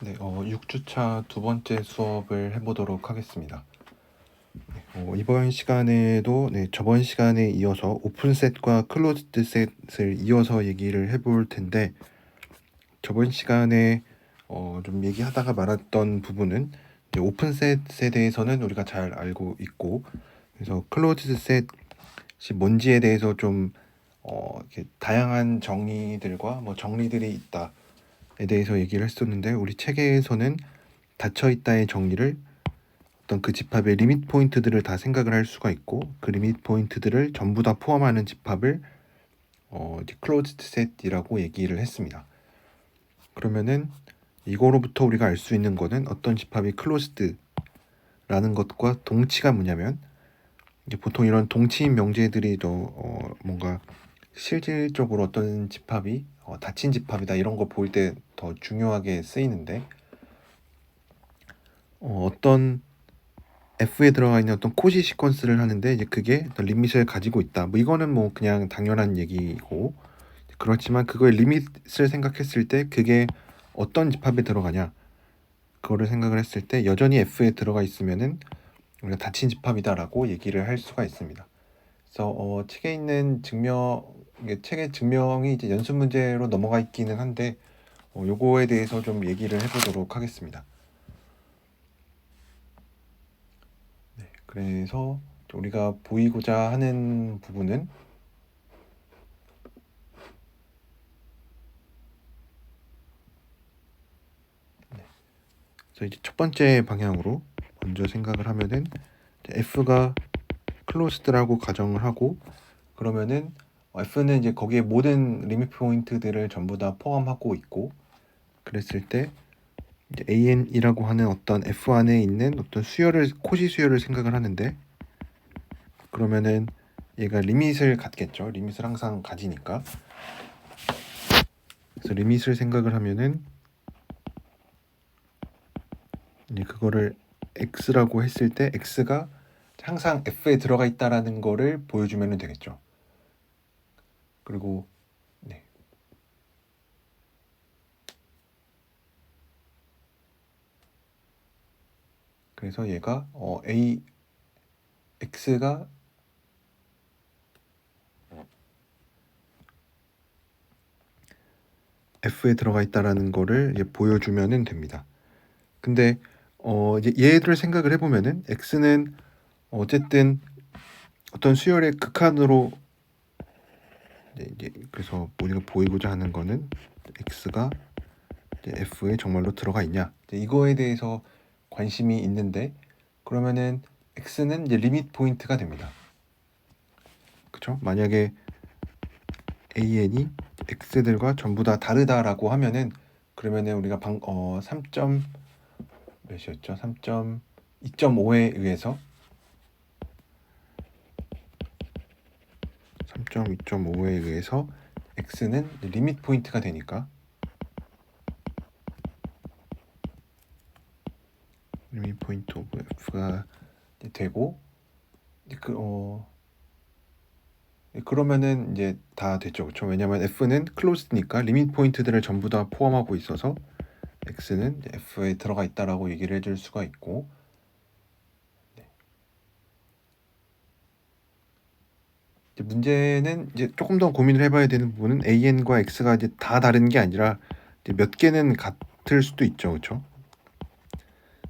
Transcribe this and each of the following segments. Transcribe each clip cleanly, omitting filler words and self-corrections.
네, 6주차 두 번째 수업을 해보도록 하겠습니다. 이번 시간에도 저번 시간에 이어서 오픈셋과 클로즈드 셋을 이어서 얘기를 해볼 텐데, 저번 시간에 좀 얘기하다가 말았던 부분은 이제 오픈셋에 대해서는 우리가 잘 알고 있고, 그래서 클로즈드 셋이 뭔지에 대해서 좀 이렇게 다양한 정의들과 정리들이 있다에 대해서 얘기를 했었는데, 우리 책에서는 닫혀있다의 정리를 어떤 그 집합의 리밋 포인트들을 다 생각을 할 수가 있고, 그 리밋 포인트들을 전부 다 포함하는 집합을 이제 클로즈드 셋이라고 얘기를 했습니다. 그러면은 이거로부터 우리가 알 수 있는 거는 어떤 집합이 클로즈드라는 것과 동치가 뭐냐면, 이제 보통 이런 동치인 명제들이 더 뭔가 실질적으로 어떤 집합이 닫힌 집합이다 이런 거 볼 때 더 중요하게 쓰이는데, 어떤 F에 들어가 있는 어떤 코시 시퀀스를 하는데, 이제 그게 어떤 리밋을 가지고 있다. 뭐 이거는 뭐 그냥 당연한 얘기고, 그렇지만 그거의 리밋을 생각했을 때 그게 어떤 집합에 들어가냐, 그거를 생각을 했을 때 여전히 F에 들어가 있으면은 우리가 닫힌 집합이다라고 얘기를 할 수가 있습니다. 그래서 책에 있는 이게 책의 증명이 이제 연습 문제로 넘어가 있기는 한데, 요거에 대해서 좀 얘기를 해보도록 하겠습니다. 그래서 우리가 보이고자 하는 부분은 그래서 이제 첫 번째 방향으로 먼저 생각을 하면은, F가 클로스드라고 가정을 하고, 그러면은 F는 이제 거기에 모든 리밋 포인트들을 전부 다 포함하고 있고, 그랬을 때 이제 AN이라고 하는 어떤 F 안에 있는 어떤 코시 수열을 생각을 하는데, 그러면은 얘가 리밋을 갖겠죠. 리밋을 항상 가지니까. 그래서 리밋을 생각을 하면은 이제 그거를 X라고 했을 때 X가 항상 F에 들어가 있다라는 거를 보여주면 되겠죠. 그리고 그래서 얘가 X가 F에 들어가 있다라는 거를 이제 보여주면 됩니다. 근데 이제 얘들을 생각을 해보면은 X는 어쨌든 어떤 수열의 극한으로 이제 그래서 우리가 보이고자 하는 거는 X가 이제 F에 정말로 들어가 있냐, 이거에 대해서 관심이 있는데, 그러면은 X는 이제 리밋 포인트가 됩니다. 그렇죠? 만약에 AN이 X들과 전부 다 다르다라고 하면은, 그러면은 우리가 3점 몇이었죠? 3.2.5에 의해서 3.2.5에 의해서 X는 리밋 포인트가 되니까, 리밋 포인트 오브 F가 되고, 그러면은 이제 다 됐죠. 그렇죠? 왜냐면 F는 클로즈드니까 리밋 포인트들을 전부 다 포함하고 있어서 X는 F에 들어가 있다라고 얘기를 해줄 수가 있고, 이제 문제는 이제 조금 더 고민을 해봐야 되는 부분은 AN과 X가 이제 다 다른 게 아니라 이제 몇 개는 같을 수도 있죠. 그렇죠?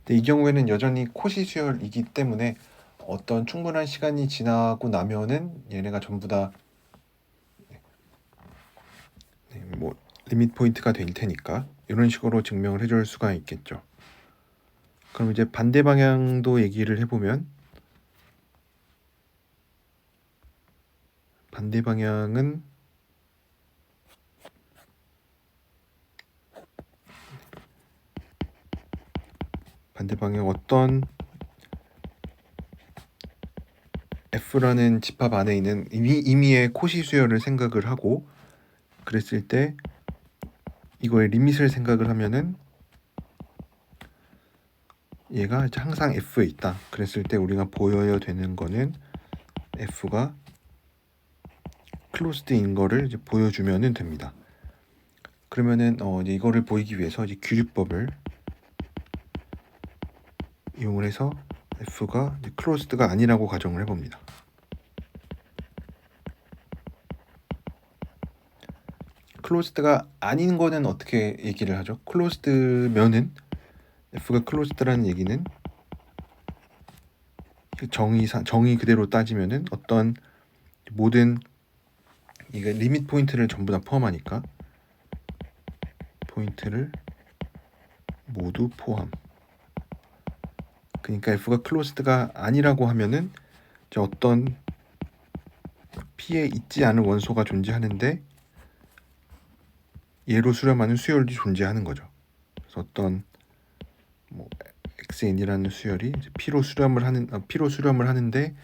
근데 이 경우에는 여전히 코시 수열이기 때문에 어떤 충분한 시간이 지나고 나면은 얘네가 전부 다 뭐 리밋 포인트가 될 테니까 이런 식으로 증명을 해줄 수가 있겠죠. 그럼 이제 반대 방향도 얘기를 해보면, 반대 방향은 어떤 F라는 집합 안에 있는 임의의 코시 수열을 생각을 하고, 그랬을 때 이거의 리밋을 생각을 하면은 얘가 항상 F에 있다. 그랬을 때 우리가 보여야 되는 거는 F가 클로스드인 거를 이제 보여주면 됩니다. 그러면은 이제 이거를 보이기 위해서 이제 규律법을 이용을 해서 f가 클로즈드가 아니라고 가정을 해봅니다. 클로즈드가 아닌 거는 어떻게 얘기를 하죠? 클로즈드면은 f가 클로즈드라는 얘기는 정의 그대로 따지면은 어떤 모든 이게 리밋 포인트를 전부 다 포함하니까 포인트를 모두 포함. 그러니까 f가 클로즈드가 아니라고 하면은 이제 어떤 P에 있지 않은 원소가 존재하는데 얘로 수렴하는 수열이 존재하는 거죠. 그래서 어떤 뭐 xn이라는 수열이 이제 P로 수렴을 하는데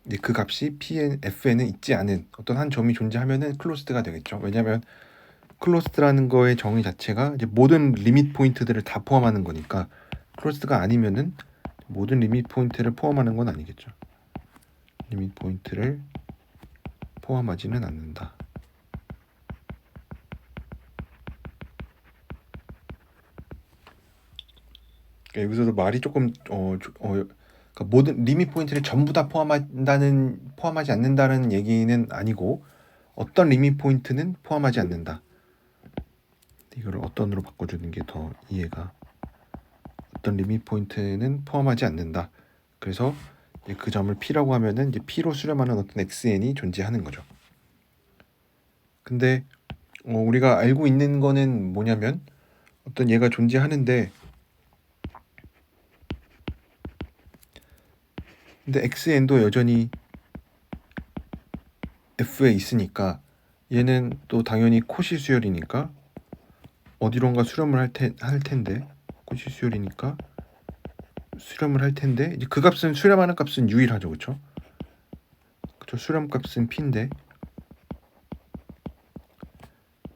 이제 그 값이 fn은 있지 않은 어떤 한 점이 존재하면은 클로즈드가 되겠죠. 왜냐하면 클로즈드라는 거의 정의 자체가 이제 모든 리밋 포인트들을 다 포함하는 거니까 클로즈드가 아니면은 모든 리밋 포인트를 포함하는 건 아니겠죠. 리밋 포인트를 포함하지는 않는다. 여기서도 말이 조금 그러니까 모든 리밋 포인트를 전부 다 포함하지 않는다는 얘기는 아니고 어떤 리밋 포인트는 포함하지 않는다. 이거를 어떤으로 바꿔주는 게 더 이해가. 어떤 리밋 포인트는 포함하지 않는다. 그래서 그 점을 P라고 하면은 이제 P로 수렴하는 어떤 XN이 존재하는 거죠. 근데 우리가 알고 있는 거는 뭐냐면 어떤 얘가 존재하는데 근데 XN도 여전히 F에 있으니까 얘는 또 당연히 코시 수열이니까 어디론가 수렴을 할 텐데 코시 수열이니까 수렴을 할 텐데 이제 그 값은 수렴하는 값은 유일하죠, 그렇죠? 그쵸? 수렴 값은 P인데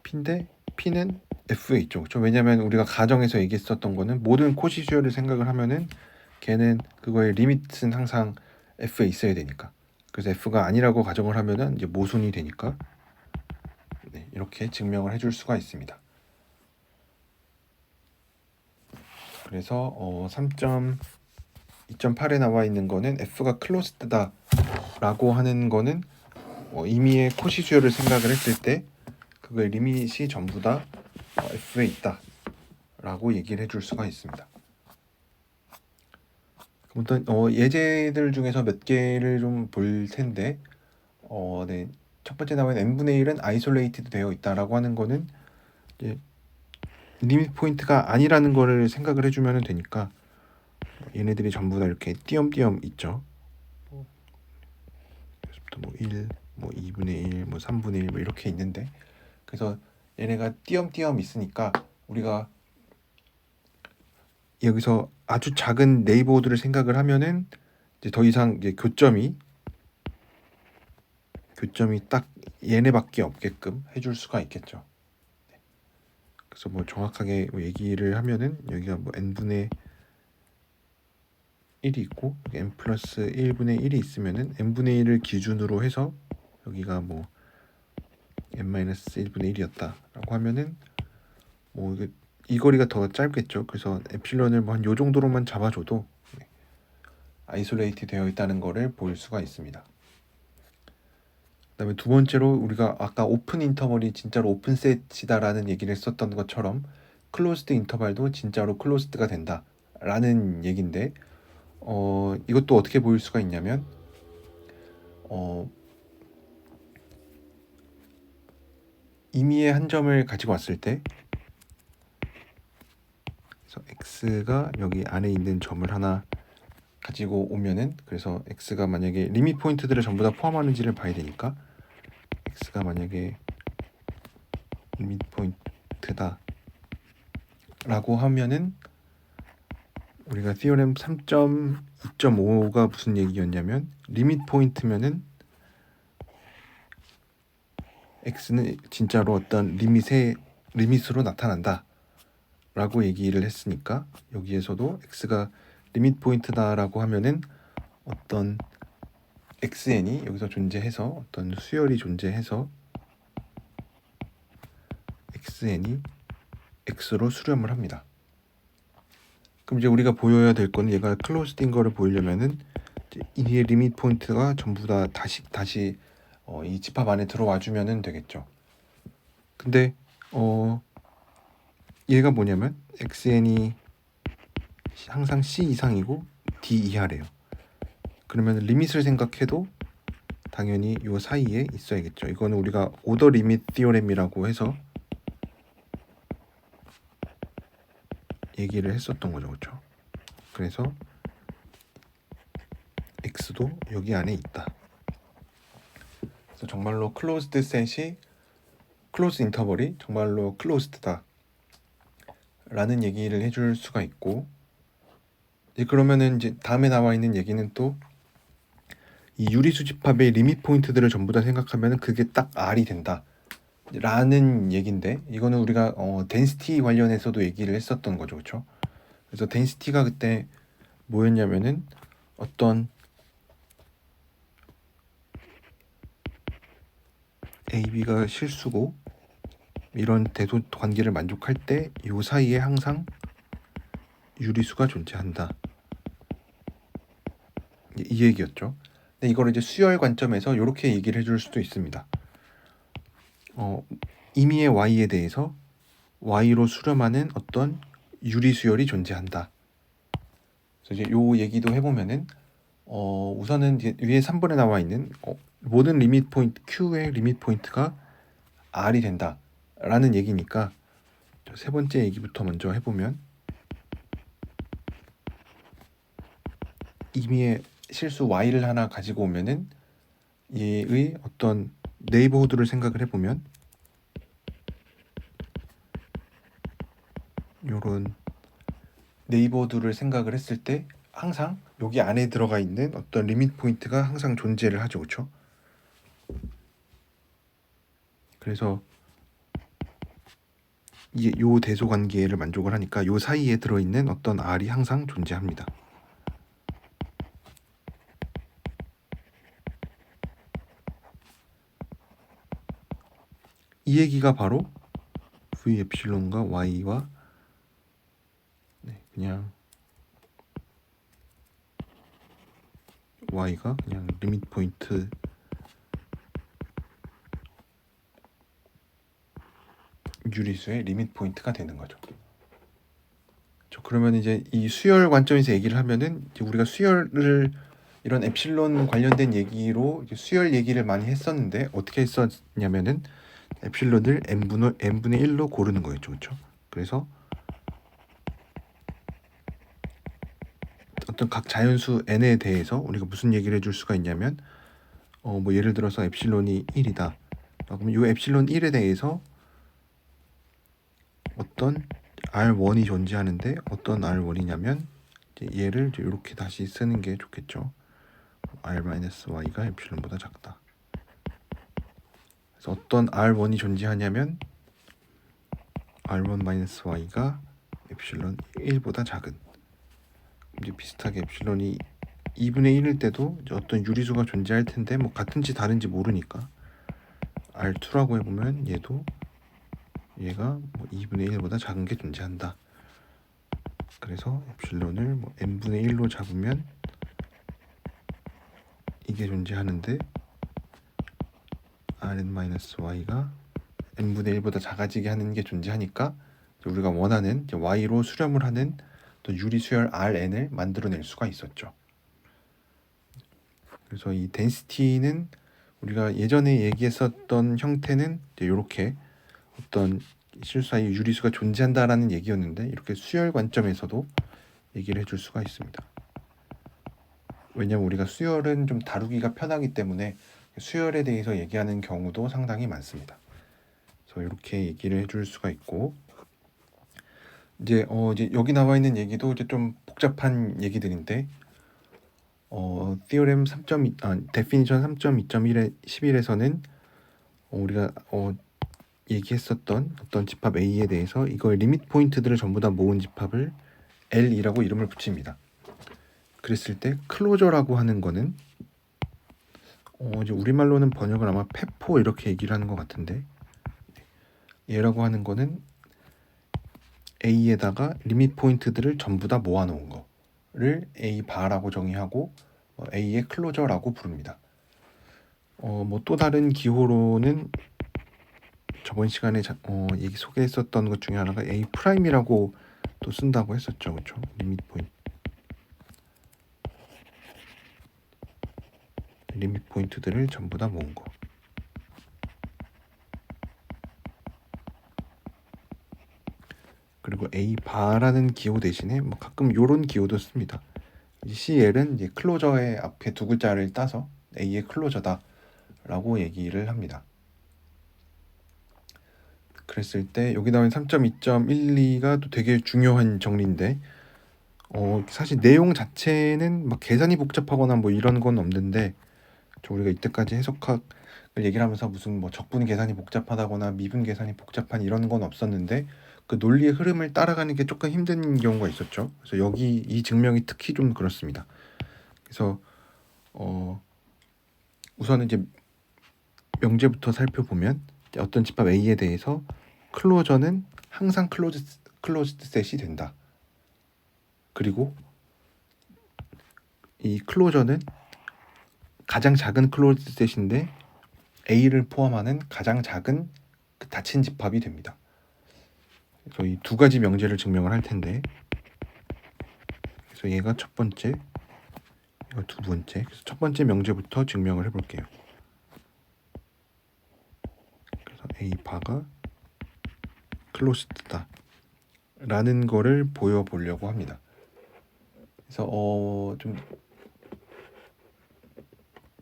P는 F에 있죠, 그렇죠? 왜냐하면 우리가 가정에서 얘기했었던 거는 모든 코시 수열을 생각을 하면은 걔는 그거의 리밋은 항상 F에 있어야 되니까. 그래서 F가 아니라고 가정을 하면은 이제 모순이 되니까 네, 이렇게 증명을 해줄 수가 있습니다. 그래서 3.2.8에 나와 있는 거는 F가 클로즈드다 라고 하는 거는 임의의 코시 수열을 생각을 했을 때 그거의 리밋이 전부 다 F에 있다 라고 얘기를 해줄 수가 있습니다. 일단 예제들 중에서 몇 개를 좀 볼 텐데 네. 첫 번째 나와 있는 n분의 1은 아이솔레이티드 되어 있다라고 하는 거는 이제 리밋 포인트가 아니라는 거를 생각을 해주면 되니까 얘네들이 전부 다 이렇게 띄엄띄엄 있죠. 그래서부터 뭐 1, 뭐 2분의 1, 뭐 3분의 1 뭐 이렇게 있는데 그래서 얘네가 띄엄띄엄 있으니까 우리가 여기서 아주 작은 네이버호드를 생각을 하면은 이제 더 이상 이제 교점이 딱 얘네밖에 없게끔 해줄 수가 있겠죠. 그래서 뭐 정확하게 뭐 얘기를 하면은 여기가 뭐 n분의 1이 있고 n 플러스 1분의 1이 있으면은 n분의 1을 기준으로 해서 여기가 뭐 n 마이너스 1분의 1이었다라고 하면은 뭐 이 거리가 더 짧겠죠. 그래서 에필런을 뭐 한 요 정도로만 잡아줘도 아이솔레이트 되어 있다는 거를 볼 수가 있습니다. 그다음에 두 번째로 우리가 아까 오픈 인터벌이 진짜로 오픈셋이다라는 얘기를 했었던 것처럼 클로즈드 인터벌도 진짜로 클로즈드가 된다라는 얘기인데 이것도 어떻게 보일 수가 있냐면 임의의 한 점을 가지고 왔을 때 그래서 x가 여기 안에 있는 점을 하나 가지고 오면은 그래서 x가 만약에 리밋 포인트들을 전부 다 포함하는지를 봐야 되니까 x가 만약에 리밋 포인트다 라고 하면은 우리가 티오렘 3.2.5가 무슨 얘기였냐면 리밋 포인트면은 x는 진짜로 어떤 리밋으로 나타난다 라고 얘기를 했으니까 여기에서도 x가 리밋 포인트다라고 하면은 어떤 xn이 여기서 존재해서 어떤 수열이 존재해서 xn이 x로 수렴을 합니다. 그럼 이제 우리가 보여야 될 거는 얘가 클로즈드인 거를 보이려면은 이 리밋 포인트가 전부 다 다시 이 집합 안에 들어와 주면은 되겠죠. 근데 얘가 뭐냐면 xn이 항상 c 이상이고 d 이하래요. 그러면 리밋을 생각해도 당연히 요 사이에 있어야겠죠. 이거는 우리가 오더 리밋 티오렘이라고 해서 얘기를 했었던 거죠. 그렇죠? 그래서 x도 여기 안에 있다. 그래서 정말로 클로즈드 셋이 클로즈 인터벌이 정말로 클로즈드다 라는 얘기를 해줄 수가 있고, 그러면은 이제 다음에 나와 있는 얘기는 또 이 유리수 집합의 리밋 포인트들을 전부 다 생각하면 그게 딱 R이 된다 라는 얘기인데, 이거는 우리가 덴시티 관련해서도 얘기를 했었던 거죠. 그렇죠? 그래서 덴시티가 그때 뭐였냐면은 어떤 AB가 실수고 이런 대소 관계를 만족할 때 이 사이에 항상 유리수가 존재한다, 이 얘기였죠. 근데 이걸 이제 수열 관점에서 이렇게 얘기를 해줄 수도 있습니다. 임의의 y에 대해서 y로 수렴하는 어떤 유리수열이 존재한다. 그래서 이제 요 얘기도 해보면은 우선은 위에 3번에 나와 있는 모든 리밋 포인트 Q의 리밋 포인트가 R이 된다 라는 얘기니까, 세 번째 얘기부터 먼저 해보면, 임의의 실수 y를 하나 가지고 오면은 얘의 어떤 네이버후드를 생각을 해보면 요런 네이버후드를 생각을 했을 때 항상 여기 안에 들어가 있는 어떤 리밋 포인트가 항상 존재를 하죠. 그렇죠? 그래서 요 대소 관계를 만족을 하니까 요 사이에 들어있는 어떤 R이 항상 존재합니다. 이 얘기가 바로 V 에필론과 Y와 그냥 Y가 그냥 리밋 포인트 유리수의 리밋 포인트가 되는 거죠. 그러면 이제 이 수열 관점에서 얘기를 하면은 이제 우리가 수열을 이런 엡실론 관련된 얘기로 수열 얘기를 많이 했었는데, 어떻게 했었냐면은 엡실론을 n분의 1로 고르는 거였죠. 그렇죠? 그래서 어떤 각 자연수 n에 대해서 우리가 무슨 얘기를 해줄 수가 있냐면 뭐 예를 들어서 엡실론이 1이다. 그러면 이 엡실론 1에 대해서 어떤 R1이 존재하는데, 어떤 R1이냐면 얘를 이렇게 다시 쓰는 게 좋겠죠. R-Y가 엡실론보다 작다. 그래서 어떤 R1이 존재하냐면 R1-Y가 엡실론 1보다 작은, 이제 비슷하게 엡실론이 2분의 1일 때도 이제 어떤 유리수가 존재할 텐데 뭐 같은지 다른지 모르니까 R2라고 해보면 얘가 뭐 2분의 1보다 작은 게 존재한다. 그래서 엡실론을 뭐 n분의 1로 잡으면 이게 존재하는데 Rn-Y가 n분의 1보다 작아지게 하는 게 존재하니까 우리가 원하는 y로 수렴을 하는 또 유리수열 Rn을 만들어낼 수가 있었죠. 그래서 이 덴시티는 우리가 예전에 얘기했었던 형태는 이렇게 어떤 실수 사이 유리수가 존재한다라는 얘기였는데, 이렇게 수열 관점에서도 얘기를 해줄 수가 있습니다. 왜냐면 우리가 수열은 좀 다루기가 편하기 때문에 수열에 대해서 얘기하는 경우도 상당히 많습니다. 그래서 이렇게 얘기를 해줄 수가 있고, 이제 여기 나와 있는 얘기도 이제 좀 복잡한 얘기들인데, theorem 3.2, definition 3.2.11에서는 우리가 얘기했었던 어떤 집합 A에 대해서 이걸 리밋 포인트들을 전부 다 모은 집합을 L이라고 이름을 붙입니다. 그랬을 때 클로저라고 하는 거는 이제 우리말로는 번역을 아마 페포 이렇게 얘기를 하는 것 같은데, 얘라고 하는 거는 A에다가 리밋 포인트들을 전부 다 모아놓은 거를 A 바라고 정의하고 A의 클로저라고 부릅니다. 뭐 또 다른 기호로는 저번 시간에 얘기 소개했었던 것 중에 하나가 A 프라임이라고 또 쓴다고 했었죠, 그렇죠? 리밋 포인트들을 전부 다 모은 거. 그리고 A 바라는 기호 대신에 뭐 가끔 요런 기호도 씁니다. CL은 이제 클로저의 앞에 두 글자를 따서 A의 클로저다라고 얘기를 합니다. 그랬을 때 여기 나온 3.2.12가 또 되게 중요한 정리인데 사실 내용 자체는 막 계산이 복잡하거나 뭐 이런 건 없는데 우리가 이때까지 해석학을 얘기를 하면서 무슨 뭐 적분 계산이 복잡하다거나 미분 계산이 복잡한 이런 건 없었는데 그 논리의 흐름을 따라가는 게 조금 힘든 경우가 있었죠. 그래서 여기 이 증명이 특히 좀 그렇습니다. 그래서 우선은 이제 명제부터 살펴보면 어떤 집합 A에 대해서 클로저는 항상 클로즈드 셋이 된다. 그리고 이 클로저는 가장 작은 클로즈드 셋인데 A를 포함하는 가장 작은 그 닫힌 집합이 됩니다. 그래서 이 두 가지 명제를 증명을 할 텐데, 그래서 얘가 첫 번째, 이거 두 번째. 그래서 첫 번째 명제부터 증명을 해볼게요. 그래서 A 바가 클로즈드다 라는 거를 보여보려고 합니다. 그래서 좀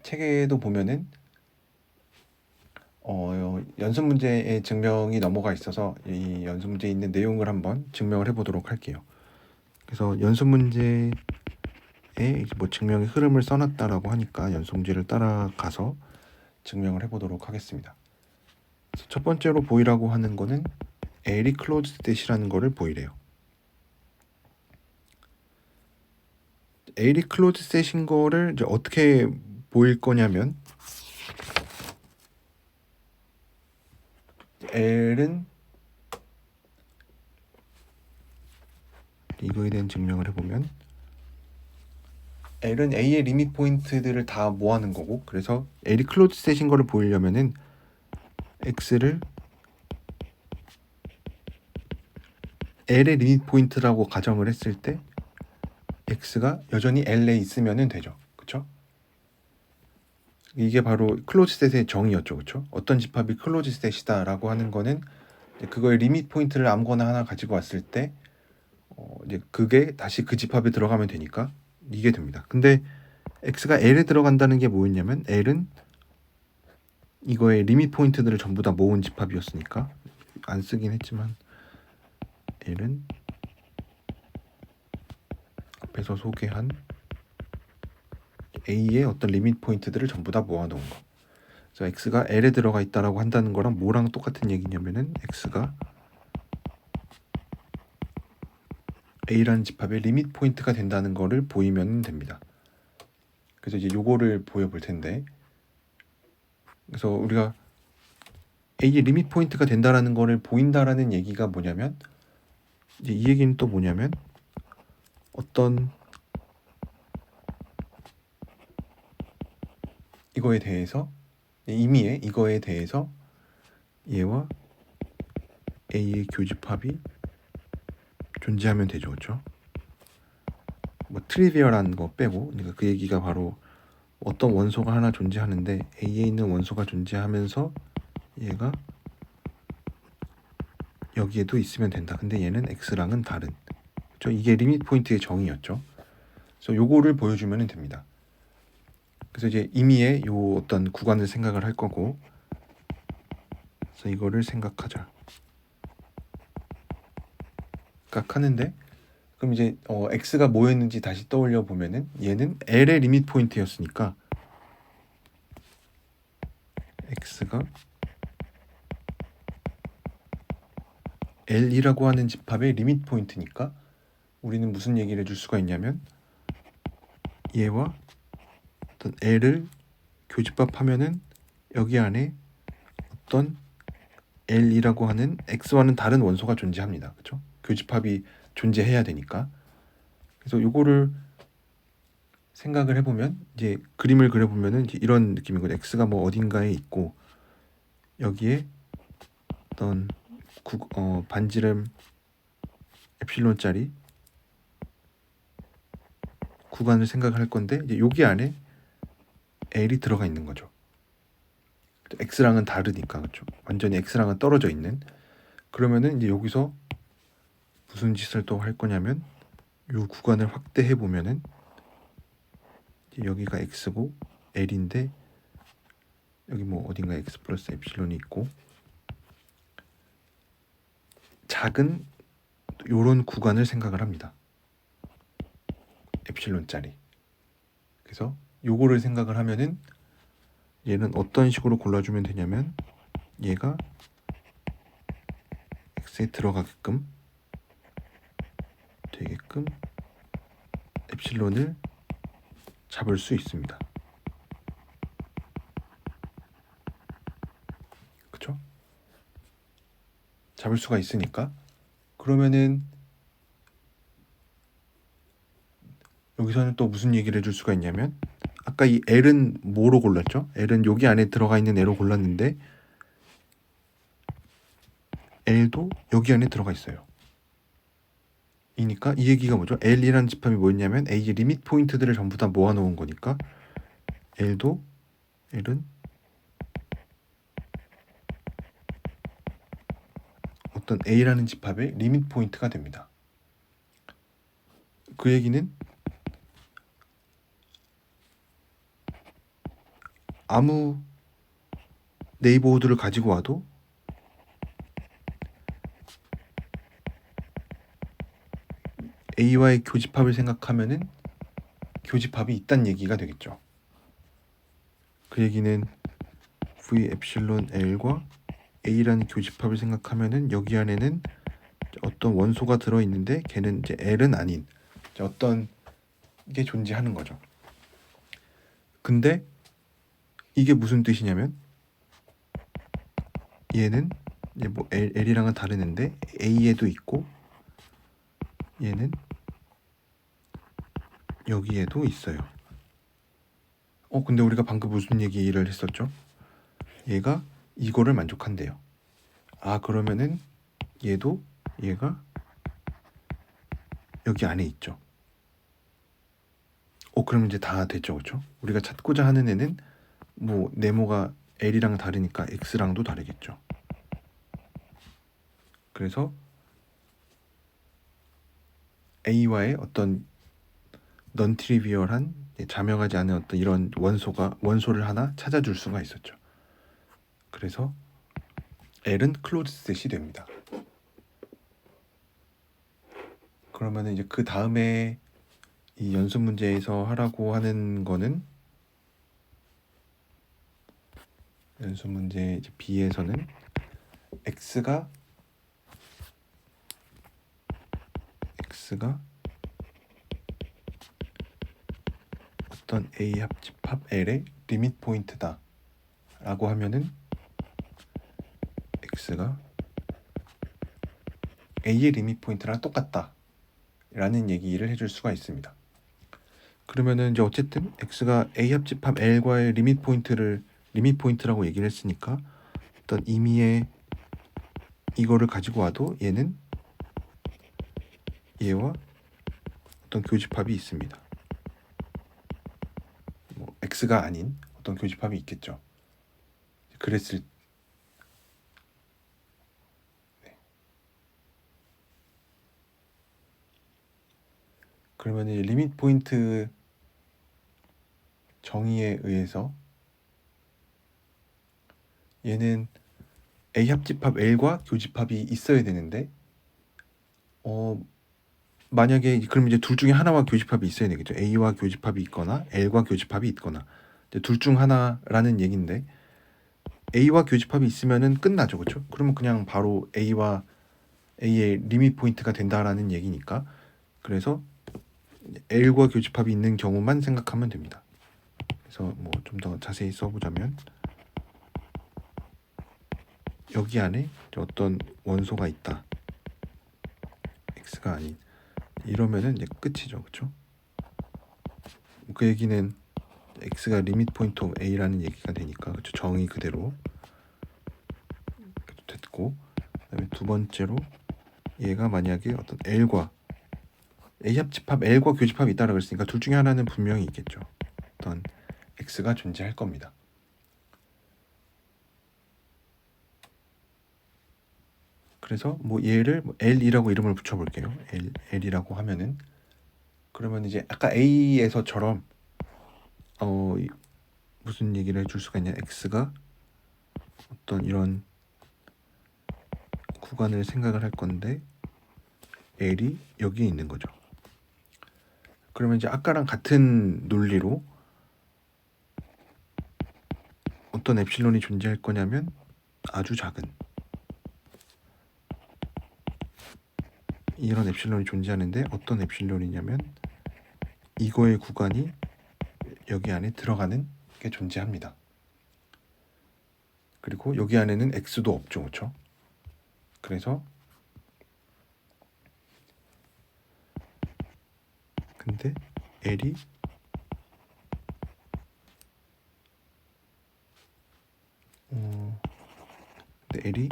책에도 보면은 연습 문제의 증명이 넘어가 있어서 이 연습 문제에 있는 내용을 한번 증명을 해보도록 할게요. 그래서 연습 문제에 뭐 증명의 흐름을 써놨다라고 하니까 연습 문제를 따라가서 증명을 해보도록 하겠습니다. 그래서 첫 번째로 보이라고 하는 거는 L이 클로즈드 셋이라는 거를 보이래요. L이 클로즈드 셋인 거를 이제 어떻게 보일 거냐면 L은 이거에 대한 증명을 해보면 L은 A의 리밋 포인트들을 다 모아놓은 거고, 그래서 L이 클로즈 셋인 거를 보이려면은 X를 L의 리밋 포인트라고 가정을 했을 때 X가 여전히 L에 있으면 되죠. 그쵸? 이게 바로 클로즈 셋의 정의였죠. 그쵸? 어떤 집합이 클로즈 셋이다 라고 하는 거는 그거의 리밋 포인트를 아무거나 하나 가지고 왔을 때 이제 그게 다시 그 집합에 들어가면 되니까 이게 됩니다. 근데 X가 L에 들어간다는 게 뭐였냐면 L은 이거의 리밋 포인트들을 전부 다 모은 집합이었으니까 안 쓰긴 했지만 L은 앞에서 소개한 A의 어떤 리밋 포인트들을 전부 다 모아놓은 거. 그래서 X가 L에 들어가 있다라고 한다는 거랑 뭐랑 똑같은 얘기냐면은 X가 A라는 집합의 리밋 포인트가 된다는 거를 보이면 됩니다. 그래서 이제 요거를 보여볼 텐데, 그래서 우리가 A의 리밋 포인트가 된다라는 거를 보인다라는 얘기가 뭐냐면 이제 이 얘기는 또 뭐냐면 어떤 이거에 대해서 이거에 대해서 얘와 A의 교집합이 존재하면 되죠, 그렇죠? 뭐 트리비얼한 거 빼고, 그러니까 그 얘기가 바로 어떤 원소가 하나 존재하는데 A에 있는 원소가 존재하면서 얘가 여기에도 있으면 된다. 근데 얘는 X랑은 다른. 그렇죠? 이게 리밋 포인트의 정의였죠. 그래서 요거를 보여주면 됩니다. 그래서 이제 임의의 요 어떤 구간을 생각을 할 거고, 그래서 이거를 생각하자. 하는데 그럼 이제 X가 뭐였는지 다시 떠올려 보면은 얘는 L의 리밋 포인트였으니까 X가 L이라고 하는 집합의 리밋 포인트니까 우리는 무슨 얘기를 해줄 수가 있냐면 얘와 어떤 L을 교집합하면은 여기 안에 어떤 L이라고 하는 X와는 다른 원소가 존재합니다. 그렇죠? 교집합이 존재해야 되니까. 그래서 요거를 생각을 해보면 이제 그림을 그려보면은 이제 이런 느낌이거든요. x가 뭐 어딘가에 있고 여기에 어떤 반지름 에플실론짜리 구간을 생각할 건데 이제 여기 안에 L이 들어가 있는 거죠. x랑은 다르니까 그렇죠. 완전히 x랑은 떨어져 있는. 그러면은 이제 여기서 무슨 짓을 또 할 거냐면 이 구간을 확대해 보면은 여기가 x고 L인데 여기 뭐 어딘가 x 플러스 에플실론이 있고 작은 요런 구간을 생각을 합니다. 에플실론짜리. 그래서 요거를 생각을 하면은 얘는 어떤 식으로 골라주면 되냐면 얘가 x에 들어가게끔 되게끔 에플실론을 잡을 수 있습니다. 그쵸? 잡을 수가 있으니까 그러면은 여기서는 또 무슨 얘기를 해줄 수가 있냐면 아까 이 L은 뭐로 골랐죠? L은 여기 안에 들어가 있는 애로 골랐는데 L도 여기 안에 들어가 있어요. 이니까 이 얘기가 뭐죠? L이라는 집합이 뭐였냐면 A의 리밋 포인트들을 전부 다 모아놓은 거니까 L은 어떤 A라는 집합의 리밋 포인트가 됩니다. 그 얘기는 아무 네이버후드를 가지고 와도 A와의 교집합을 생각하면은 교집합이 있다는 얘기가 되겠죠. 그 얘기는 V 에플실론 L과 A라는 교집합을 생각하면은 여기 안에는 어떤 원소가 들어 있는데 걔는 이제 L은 아닌 어떤 게 존재하는 거죠. 근데 이게 무슨 뜻이냐면 얘는 이제 뭐 L이랑은 다르는데 A에도 있고 얘는 여기에도 있어요. 근데 우리가 방금 무슨 얘기를 했었죠? 얘가 이거를 만족한대요. 그러면은 얘가 여기 안에 있죠. 그러면 이제 다 됐죠, 그렇죠? 우리가 찾고자 하는 애는 뭐 네모가 L이랑 다르니까 X랑도 다르겠죠. 그래서 A와의 어떤 넌 트리비얼한 자명하지 않은 어떤 이런 원소를 하나 찾아줄 수가 있었죠. 그래서 L은 클로즈 셋이 됩니다. 그러면은 이제 그 다음에 이 연습 문제에서 하라고 하는 거는 연습 문제 이제 B에서는 X가 어떤 A 합집합 L의 리밋 포인트다 라고 하면은 X가 A의 리밋 포인트랑 똑같다 라는 얘기를 해줄 수가 있습니다. 그러면은 이제 어쨌든 X가 A 합집합 L과의 리밋 포인트라고 얘기를 했으니까 어떤 임의의 이거를 가지고 와도 얘는 얘와 어떤 교집합이 있습니다. 뭐 X가 아닌 어떤 교집합이 있겠죠. 그랬을 그러면 리밋 포인트 정의에 의해서 얘는 A 합집합 L과 교집합이 있어야 되는데 만약에 그럼 이제 둘 중에 하나와 교집합이 있어야 되겠죠. A와 교집합이 있거나 L과 교집합이 있거나 둘 중 하나라는 얘기인데 A와 교집합이 있으면은 끝나죠, 그렇죠? 그러면 그냥 바로 A의 리밋 포인트가 된다라는 얘기니까 그래서 L과 교집합이 있는 경우만 생각하면 됩니다. 그래서 뭐 좀 더 자세히 써보자면 여기 안에 어떤 원소가 있다. x가 아닌, 이러면은 이제 끝이죠, 그렇죠? 그 얘기는 x가 리밋 포인트 오브 a라는 얘기가 되니까, 그렇죠? 정의 그대로 됐고, 그다음에 두 번째로 얘가 만약에 어떤 L과 A 합집합 L과 교집합이 있다고 그랬으니까 둘 중에 하나는 분명히 있겠죠. 어떤 X가 존재할 겁니다. 그래서 뭐 얘를 뭐 L이라고 이름을 붙여볼게요. L이라고 하면은, 그러면 이제 아까 A에서처럼 무슨 얘기를 해줄 수가 있냐, X가 어떤 이런 구간을 생각을 할 건데 L이 여기에 있는 거죠. 그러면 이제 아까랑 같은 논리로 어떤 엡실론이 존재할 거냐면 아주 작은 이런 엡실론이 존재하는데, 어떤 엡실론이냐면 이거의 구간이 여기 안에 들어가는 게 존재합니다. 그리고 여기 안에는 x도 없죠, 그렇죠? 그래서 근데 l이 근데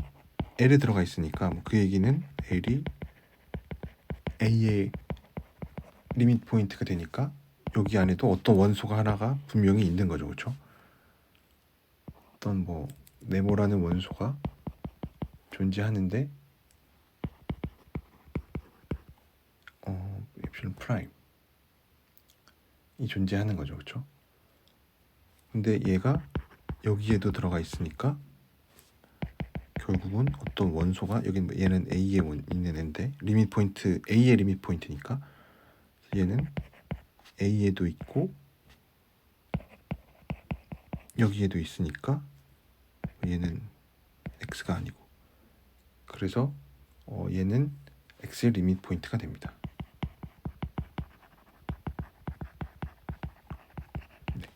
l에 들어가 있으니까 그 얘기는 l이 a의 리밋 포인트가 되니까 여기 안에도 어떤 원소가 하나가 분명히 있는 거죠, 그렇죠? 어떤 뭐 네모라는 원소가 존재하는데 엡실론 프라임 이 존재하는 거죠, 그렇죠? 근데 얘가 여기에도 들어가 있으니까 결국은 어떤 원소가, 여기 얘는 A에 있는 애인데 리밋 포인트 A의 리밋 포인트니까 얘는 A에도 있고 여기에도 있으니까 얘는 X가 아니고, 그래서 얘는 X의 리밋 포인트가 됩니다. 네.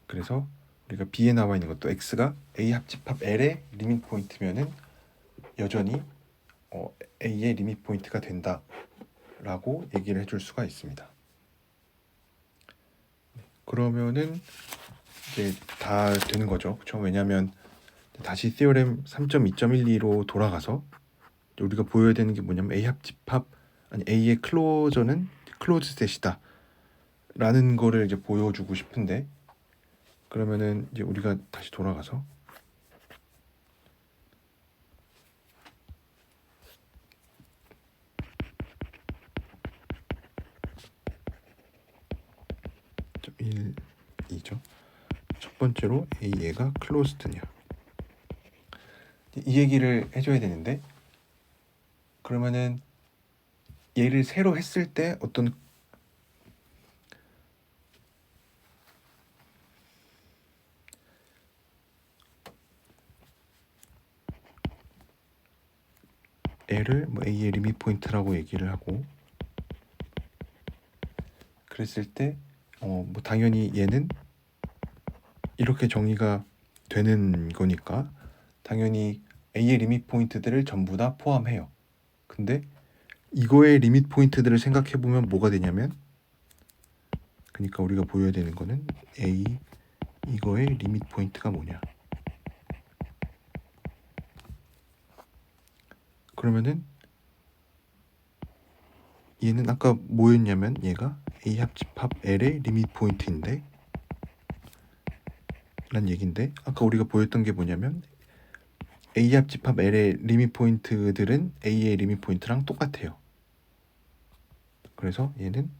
그래서 우리가 B에 나와 있는 것도 X가 A 합집합 L의 리밋 포인트면은 여전히 A의 리밋 포인트가 된다라고 얘기를 해줄 수가 있습니다. 그러면은 이제 다 되는 거죠, 그렇죠? 왜냐하면 다시 시오렘 3.2.12로 돌아가서 우리가 보여야 되는 게 뭐냐면 A 합집합 아니 A의 클로저는 클로즈 셋이다 라는 거를 이제 보여주고 싶은데, 그러면은 이제 우리가 다시 돌아가서 좀 1, 2죠. 첫 번째로 A가 클로즈드냐, 이 얘기를 해줘야 되는데, 그러면은 얘를 새로 했을 때 어떤 L을 뭐 A의 리밋 포인트라고 얘기를 하고, 그랬을 때 뭐 당연히 얘는 이렇게 정의가 되는 거니까 당연히 A의 리밋 포인트들을 전부 다 포함해요. 근데 이거의 리밋 포인트들을 생각해 보면 뭐가 되냐면, 그러니까 우리가 보여야 되는 거는 A 이거의 리밋 포인트가 뭐냐. 그러면은 얘는 아까 뭐였냐면 얘가 A 합집합 L의 리밋 포인트인데 란 얘긴데, 아까 우리가 보였던 게 뭐냐면 A 합집합 L의 리밋 포인트들은 A의 리밋 포인트랑 똑같아요. 그래서 얘는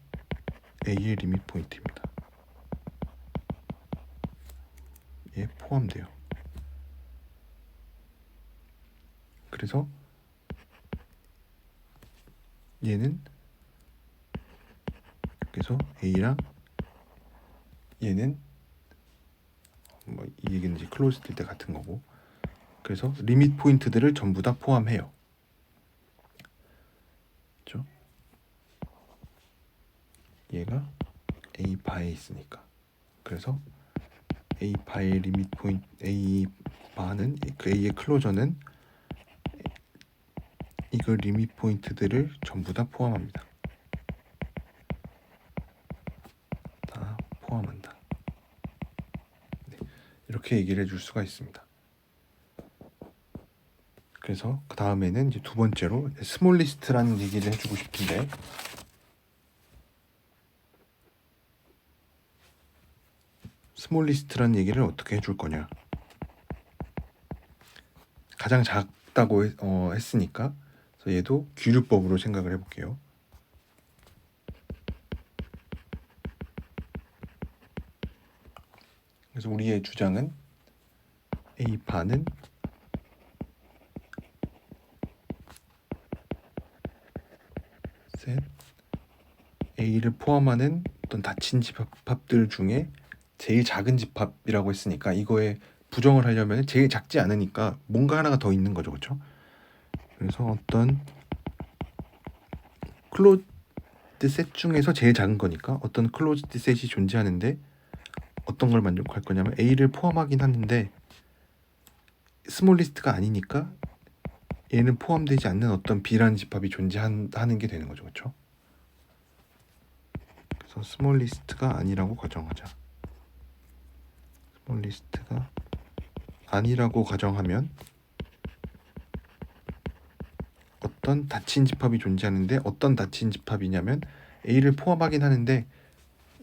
A의 리밋 포인트입니다. 얘 포함돼요. 그래서 얘는 그래서 A랑 얘는 뭐 이 얘기는 이제 클로즈 될 때 같은 거고, 그래서 리밋 포인트들을 전부 다 포함해요. 그렇죠? 얘가 A 바에 있으니까. 그래서 A 바의 리밋 포인트 A 바는 그 A의 클로저는 이걸 리밋 포인트들을 전부 다 포함합니다. 다 포함한다. 네, 이렇게 얘기를 해줄 수가 있습니다. 그래서 그 다음에는 이제 두 번째로 스몰 리스트라는 얘기를 해주고 싶은데, 스몰 리스트라는 얘기를 어떻게 해줄 거냐. 가장 작다고 했으니까 그래서 얘도 귀류법으로 생각을 해볼게요. 그래서 우리의 주장은 A반은 셋 A를 포함하는 어떤 닫힌 집합들 중에 제일 작은 집합이라고 했으니까 이거에 부정을 하려면 제일 작지 않으니까 뭔가 하나가 더 있는 거죠, 그렇죠? 그래서 어떤 클로즈드 셋 중에서 제일 작은 거니까 어떤 클로즈드 셋이 존재하는데 어떤 걸 만족할 거냐면 A를 포함하긴 하는데 스몰 리스트가 아니니까 얘는 포함되지 않는 어떤 B라는 집합이 존재하는 게 되는 거죠, 그렇죠? 그래서 스몰 리스트가 아니라고 가정하자. 스몰 리스트가 아니라고 가정하면 어떤 닫힌 집합이 존재하는데 어떤 닫힌 집합이냐면 A를 포함하긴 하는데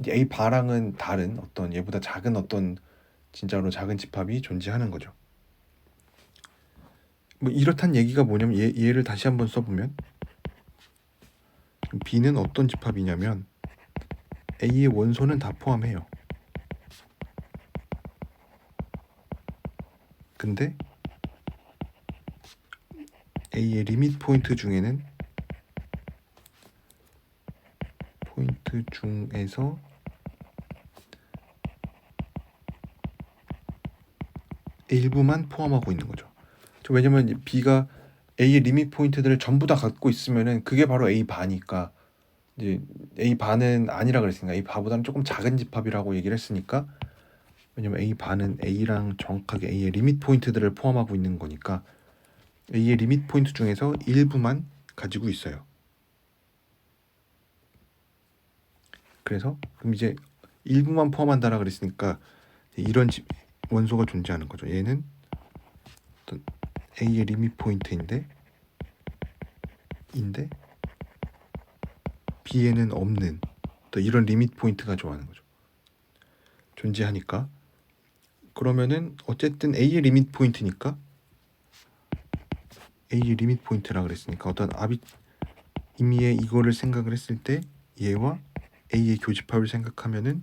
A 바랑은 다른 어떤 얘보다 작은 어떤 진짜로 작은 집합이 존재하는 거죠. 뭐 이렇단 얘기가 뭐냐면 얘를 다시 한번 써보면 B는 어떤 집합이냐면 A의 원소는 다 포함해요. 근데 A의 리밋 포인트 중에서 일부만 포함하고 있는 거죠. 왜냐면 B가 A의 리밋 포인트들을 전부 다 갖고 있으면은 그게 바로 A 바니까 이제 A 바는 아니라 그랬으니까 A 바보다는 조금 작은 집합이라고 얘기를 했으니까 왜냐면 A 바는 A랑 정확하게 A의 리밋 포인트들을 포함하고 있는 거니까 A의 리밋 포인트 중에서 일부만 가지고 있어요. 그래서 그럼 이제 일부만 포함한다라 그랬으니까 이런 원소가 존재하는 거죠. 얘는 어떤 A의 리밋 포인트인데 B에는 없는 또 이런 리밋 포인트가 좋아하는 거죠. 존재하니까 그러면은 어쨌든 A의 리밋 포인트니까 A의 리밋 포인트라 그랬으니까 어떤 임의의 이거를 생각을 했을 때 얘와 A의 교집합을 생각하면은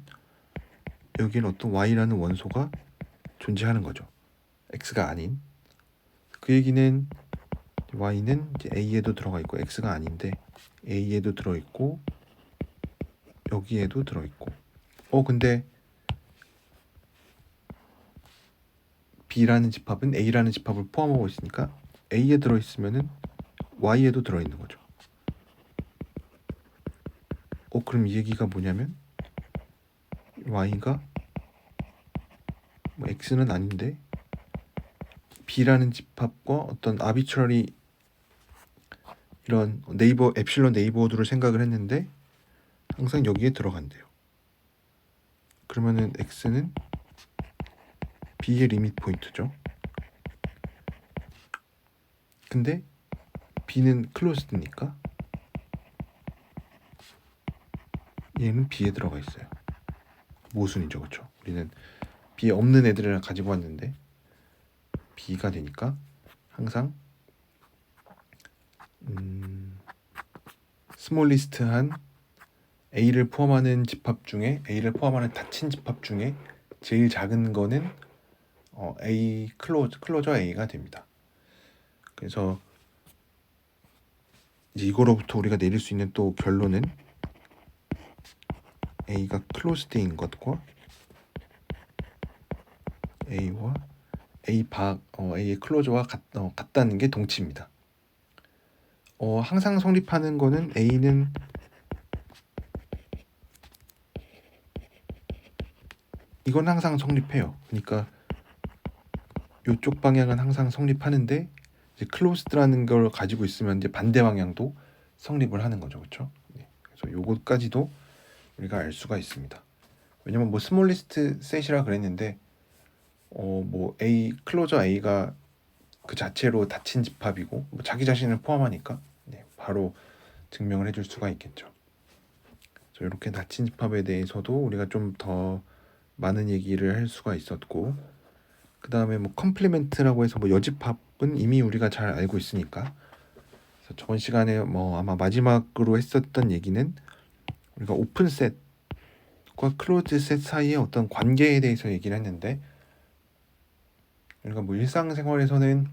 여기는 어떤 Y라는 원소가 존재하는 거죠. X가 아닌. 그 얘기는 Y는 이제 A에도 들어가 있고 X가 아닌데 A에도 들어 있고 여기에도 들어 있고. 근데 B라는 집합은 A라는 집합을 포함하고 있으니까 A에 들어 있으면은 Y에도 들어 있는 거죠. 그럼 이 얘기가 뭐냐면 Y가 뭐 X는 아닌데 B라는 집합과 어떤 아비트러리 이런 엡실론 네이버후드를 생각을 했는데 항상 여기에 들어간대요. 그러면은 X는 B의 리밋 포인트죠. 근데 B는 클로즈드니까 얘는 B에 들어가 있어요. 모순이죠, 그렇죠? 우리는 B에 없는 애들을 가지고 왔는데 B가 되니까 항상 스몰리스트한 A를 포함하는 집합 중에 A를 포함하는 닫힌 집합 중에 제일 작은 거는 A 클로저 A가 됩니다. 그래서 이제 이거로부터 우리가 내릴 수 있는 또 결론은 A가 클로즈드인 것과 A와 A의 클로저와 같다는 게 동치입니다. 항상 성립하는 거는 A는 이건 항상 성립해요. 그러니까 이쪽 방향은 항상 성립하는데 이제 closed라는 걸 가지고 있으면 이제 반대 방향도 성립을 하는 거죠, 그렇죠? 네. 그래서 요것까지도 우리가 알 수가 있습니다. 왜냐면 뭐 스몰리스트 셋이라 그랬는데 뭐 A 클로저 A가 그 자체로 닫힌 집합이고 뭐 자기 자신을 포함하니까 네, 바로 증명을 해줄 수가 있겠죠. 그래서 이렇게 닫힌 집합에 대해서도 우리가 좀 더 많은 얘기를 할 수가 있었고, 그 다음에 뭐 컴플리멘트라고 해서 뭐 여집합은 이미 우리가 잘 알고 있으니까, 그래서 저번 시간에 뭐 아마 마지막으로 했었던 얘기는 우리가 오픈 셋과 클로즈 셋 사이의 어떤 관계에 대해서 얘기를 했는데, 우리가 뭐 일상생활에서는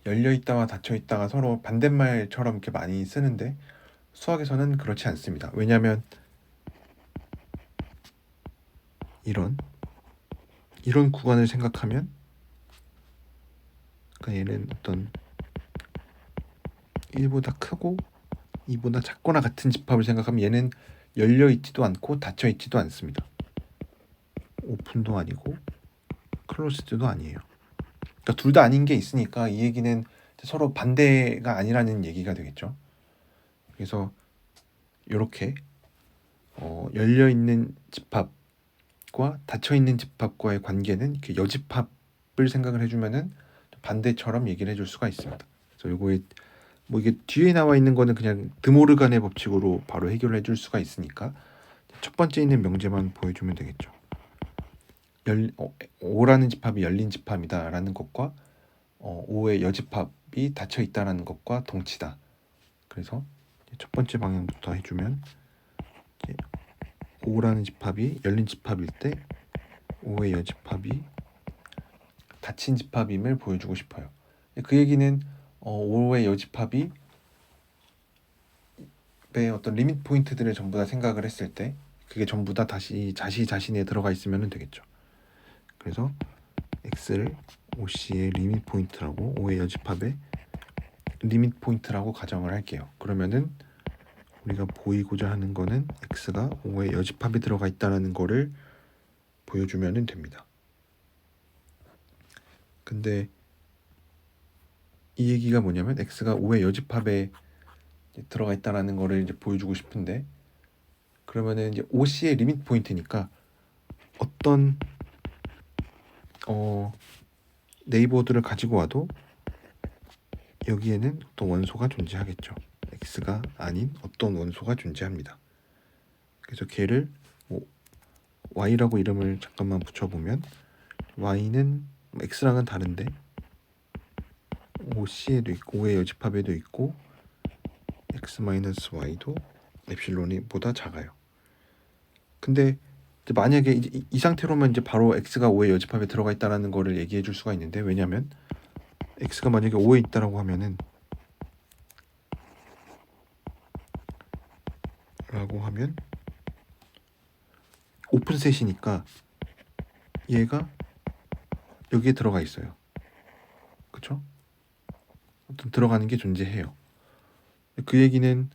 열려 있다가 닫혀 있다가 서로 반대말처럼 이렇게 많이 쓰는데 수학에서는 그렇지 않습니다. 왜냐하면 이런 구간을 생각하면, 그러니까 얘는 어떤 1보다 크고 2보다 작거나 같은 집합을 생각하면 얘는 열려 있지도 않고 닫혀 있지도 않습니다. 오픈도 아니고 클로즈드도 아니에요. 그러니까 둘 다 아닌 게 있으니까 이 얘기는 서로 반대가 아니라는 얘기가 되겠죠. 그래서 이렇게 열려 있는 집합과 닫혀 있는 집합과의 관계는 이렇게 여집합을 생각을 해주면은 반대처럼 얘기를 해줄 수가 있습니다. 그래서 요거에 뭐 이게 뒤에 나와 있는 거는 그냥 드모르간의 법칙으로 바로 해결을 해줄 수가 있으니까 첫 번째 있는 명제만 보여주면 되겠죠. O라는 집합이 열린 집합이다라는 것과 O의 여집합이 닫혀 있다라는 것과 동치다. 그래서 첫 번째 방향부터 해주면 O라는 집합이 열린 집합일 때 O의 여집합이 닫힌 집합임을 보여주고 싶어요. 그 얘기는 O의 여집합이 어떤 리밋 포인트들을 전부 다 생각을 했을 때 그게 전부 다 다시 자신에 들어가 있으면 되겠죠. 그래서 x를 OC의 리밋 포인트라고, O의 여집합의 리밋 포인트라고 가정을 할게요. 그러면은 우리가 보이고자 하는 거는 x가 O의 여집합에 들어가 있다는 거를 보여주면 됩니다. 근데 이 얘기가 뭐냐면 x가 O의 여집합에 들어가 있다는 거를 이제 보여주고 싶은데, 그러면은 이제 OC의 리밋 포인트니까 어떤 네이버들을 가지고 와도 여기에는 어떤 원소가 존재하겠죠. x가 아닌 어떤 원소가 존재합니다. 그래서 걔를 뭐 y라고 이름을 잠깐만 붙여보면 y는 x랑은 다른데 OC에도 있고 O의 여집합에도 있고 x-y도 엡실론이 보다 작아요. 근데 이제 만약에 이 상태로만 이제 바로 x가 O의 여집합에 들어가 있다는 거를 얘기해 줄 수가 있는데, 왜냐면 x가 만약에 O에 있다라고 하면은 오픈셋이니까 얘가 여기에 들어가 있어요. 그쵸? 어떤 들어가는 게 존재해요. 그 얘기는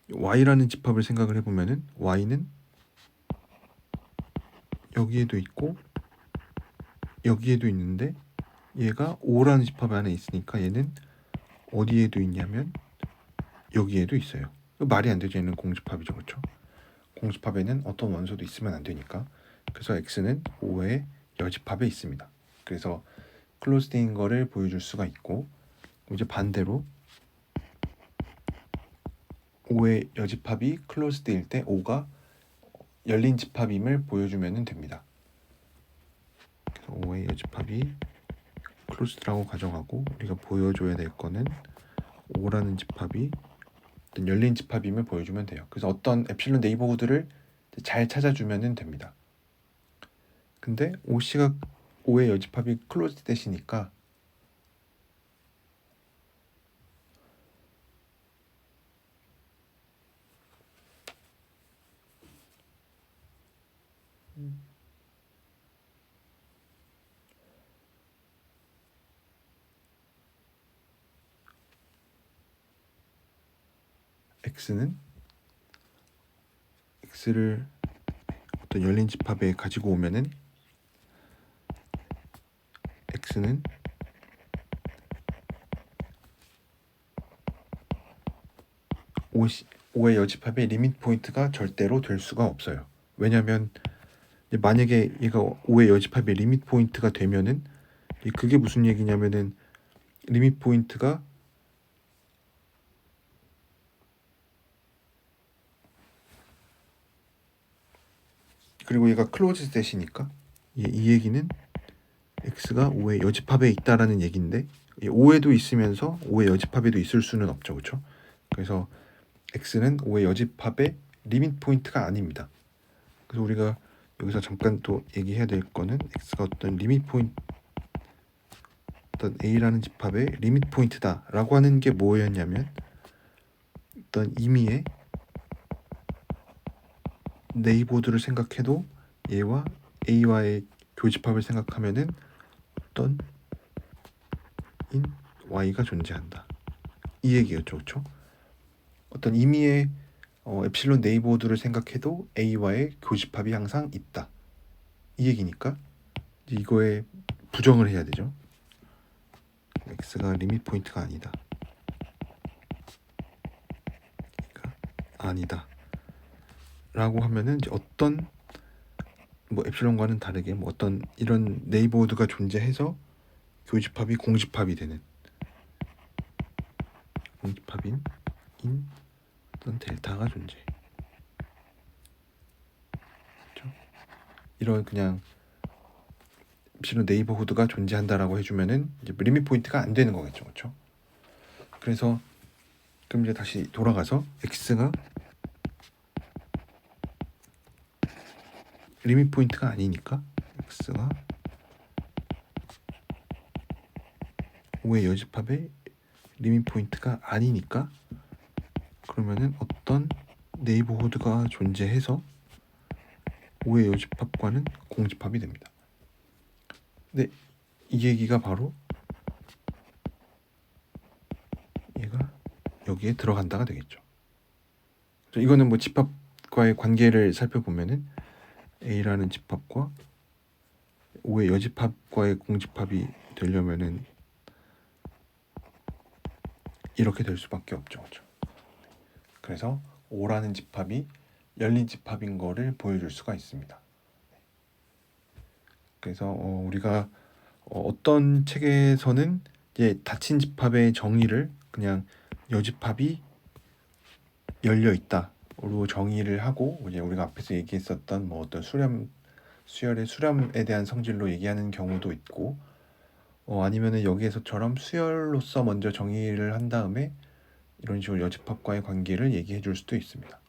y라는 집합을 생각을 해보면은 y는 여기에도 있고 여기에도 있는데 얘가 5라는 집합 안에 있으니까 얘는 어디에도 있냐면 여기에도 있어요. 말이 안 되죠. 얘는 공집합이죠. 그렇죠? 공집합에는 어떤 원소도 있으면 안 되니까. 그래서 x는 5의 여집합에 있습니다. 그래서 클로즈드인 거를 보여줄 수가 있고, 이제 반대로 5의 여집합이 클로즈드일 때 5가 열린 집합임을 보여주면 됩니다. 그래서 5의 여집합이 클로즈드라고 가정하고 우리가 보여줘야 될 거는 5라는 집합이 어떤 열린 집합임을 보여주면 돼요. 그래서 어떤 엡실론 네이버후드를 잘 찾아주면 됩니다. 근데 OC가 5의 여집합이 클로즈드 대시니까 x를 어떤 열린 집합에 가지고 오면은 x는 O의 여집합의 리밋 포인트가 절대로 될 수가 없어요. 왜냐하면 만약에 얘가 O의 여집합의 리밋 포인트가 되면은 그게 무슨 얘기냐면은 리밋 포인트가 그리고 얘가 클로즈 셋이니까 이 얘기는 x가 O의 여집합에 있다라는 얘기인데 5에도 있으면서 O의 여집합에도 있을 수는 없죠. 그렇죠? 그래서 x는 O의 여집합의 리밋 포인트가 아닙니다. 그래서 우리가 여기서 잠깐 또 얘기해야 될 거는 x가 어떤 리밋 포인트 어떤 a라는 집합의 리밋 포인트다라고 하는 게 뭐였냐면 어떤 임의의 네이버들을 생각해도 얘와 a와의 교집합을 생각하면은 어떤 인 y가 존재한다. 이 얘기였죠. 그렇죠? 어떤 임의의 엡실론 네이버들을 생각해도 a와의 교집합이 항상 있다. 이 얘기니까 이거에 부정을 해야 되죠. x가 리밋 포인트가 아니다. 아니다. 라고 하면은 이제 어떤 뭐 엡실론과는 다르게 뭐 어떤 이런 네이버드가 존재해서 교집합이 공집합이 되는 공집합인 인 어떤 델타가 존재. 그렇죠? 이런 그냥 엡실론 네이버후드가 존재한다라고 해주면은 이제 리밋 포인트가 안 되는 거겠죠, 그렇죠? 그래서 그럼 이제 다시 돌아가서 x가 리밋 포인트가 아니니까 x가 O의 여집합의 리밋 포인트가 아니니까 그러면은 어떤 네이버후드가 존재해서 O의 여집합과는 공집합이 됩니다. 근데 이 얘기가 바로 얘가 여기에 들어간다가 되겠죠. 이거는 뭐 집합과의 관계를 살펴보면은 A라는 집합과 O의 여집합과의 공집합이 되려면은 이렇게 될 수밖에 없죠. 그렇죠? 그래서 O라는 집합이 열린 집합인 거를 보여줄 수가 있습니다. 그래서 우리가 어떤 책에서는 이제 닫힌 집합의 정의를 그냥 여집합이 열려 있다로 정의를 하고 이제 우리가 앞에서 얘기했었던 뭐 어떤 수열의 수렴에 대한 성질로 얘기하는 경우도 있고 아니면은 여기에서처럼 수열로서 먼저 정의를 한 다음에 이런 식으로 여집합과의 관계를 얘기해 줄 수도 있습니다.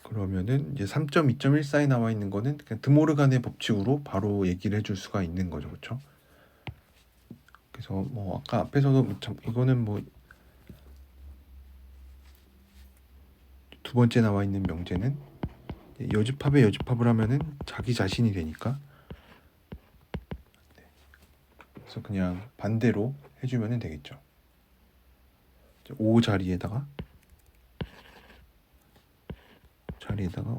그러면은 이제 3.2.14에 나와 있는 거는 그냥 드모르간의 법칙으로 바로 얘기를 해줄 수가 있는 거죠, 그렇죠? 그래서 뭐 아까 앞에서도 이거는 뭐 두 번째 나와 있는 명제는 여집합에 여집합을 하면은 자기 자신이 되니까 그래서 그냥 반대로 해주면 되겠죠. 5 자리에다가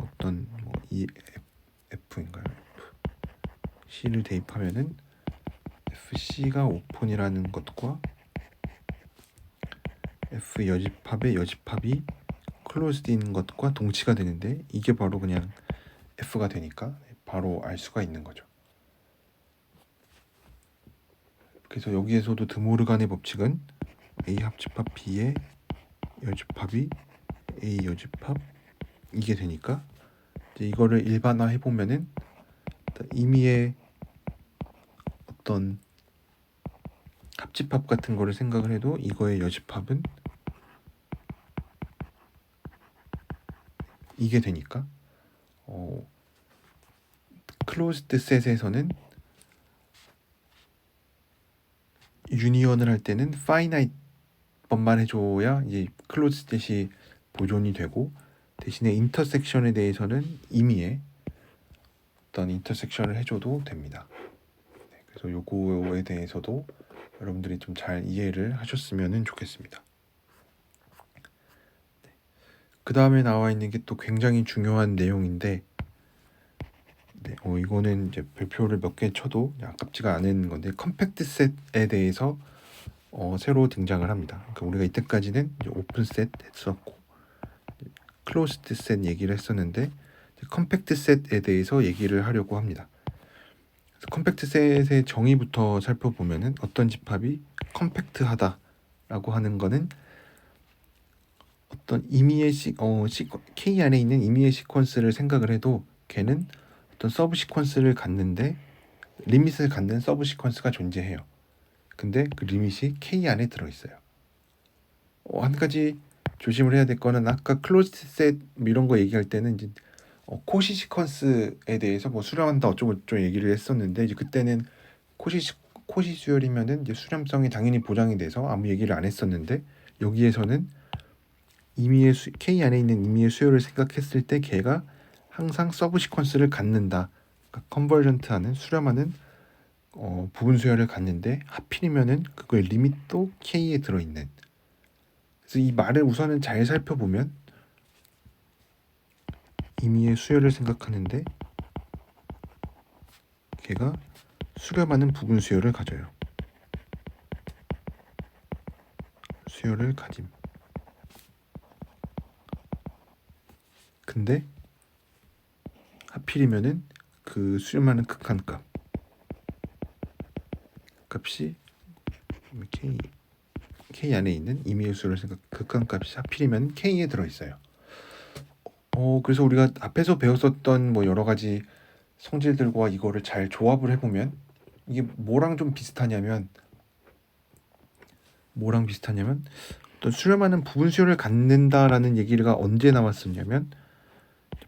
어떤 뭐 이 F인가요? C를 대입하면은 FC가 오픈이라는 것과 F 여집합의 여집합이 클로즈드인 것과 동치가 되는데 이게 바로 그냥 F가 되니까 바로 알 수가 있는 거죠. 그래서 여기에서도 드모르간의 법칙은 A 합집합 B의 여집합이 A 여집합 이게 되니까 이제 이거를 일반화해 보면은 임의의 어떤 합집합 같은 거를 생각을 해도 이거의 여집합은 이게 되니까 클로즈드 셋에서는 유니언을 할 때는 파이나이트 법만 해줘야 이제 클로즈 셋이 보존이 되고 대신에 인터섹션에 대해서는 임의의 어떤 인터섹션을 해줘도 됩니다. 그래서 요거에 대해서도 여러분들이 좀 잘 이해를 하셨으면 좋겠습니다. 그 다음에 나와 있는 게 또 굉장히 중요한 내용인데 네, 이거는 이제 별표를 몇 개 쳐도 아깝지가 않은 건데 컴팩트 셋에 대해서 새로 등장을 합니다. 그러니까 우리가 이때까지는 이제 오픈 셋 했었고 클로즈드 셋 얘기를 했었는데 컴팩트 셋에 대해서 얘기를 하려고 합니다. 그래서 컴팩트 셋의 정의부터 살펴보면은 어떤 집합이 컴팩트하다라고 하는 거는 어떤 임의의 K 안에 있는 임의의 시퀀스를 생각을 해도 걔는 어떤 서브 시퀀스를 갖는데 리밋을 갖는 서브 시퀀스가 존재해요. 근데 그 리밋이 K 안에 들어있어요. 한 가지 조심을 해야 될 거는 아까 클로즈드 셋 이런 거 얘기할 때는 이제 코시 시퀀스에 대해서 뭐 수렴한다 어쩌고 저쩌고 얘기를 했었는데 이제 그때는 코시 수열이면은 이제 수렴성이 당연히 보장이 돼서 아무 얘기를 안 했었는데 여기에서는 K 안에 있는 임의의 수열을 생각했을 때 걔가 항상 서브 시퀀스를 갖는다. 그러니까 컨버전트하는 수렴하는 부분 수열을 갖는데 하필이면은 그거의 리밋도 K에 들어있는. 그래서 이 말을 우선은 잘 살펴보면 임의의 수열을 생각하는데 걔가 수렴하는 부분 수열을 가져요. 수열을 가짐. 근데 하필이면은 그 수렴하는 극한값 값이 K 안에 있는 임의의 수열을 생각 극한값이 하필이면 K에 들어있어요. 그래서 우리가 앞에서 배웠었던 뭐 여러 가지 성질들과 이거를 잘 조합을 해보면 이게 뭐랑 좀 비슷하냐면 어떤 수렴하는 부분 수열을 갖는다라는 얘기가 언제 나왔었냐면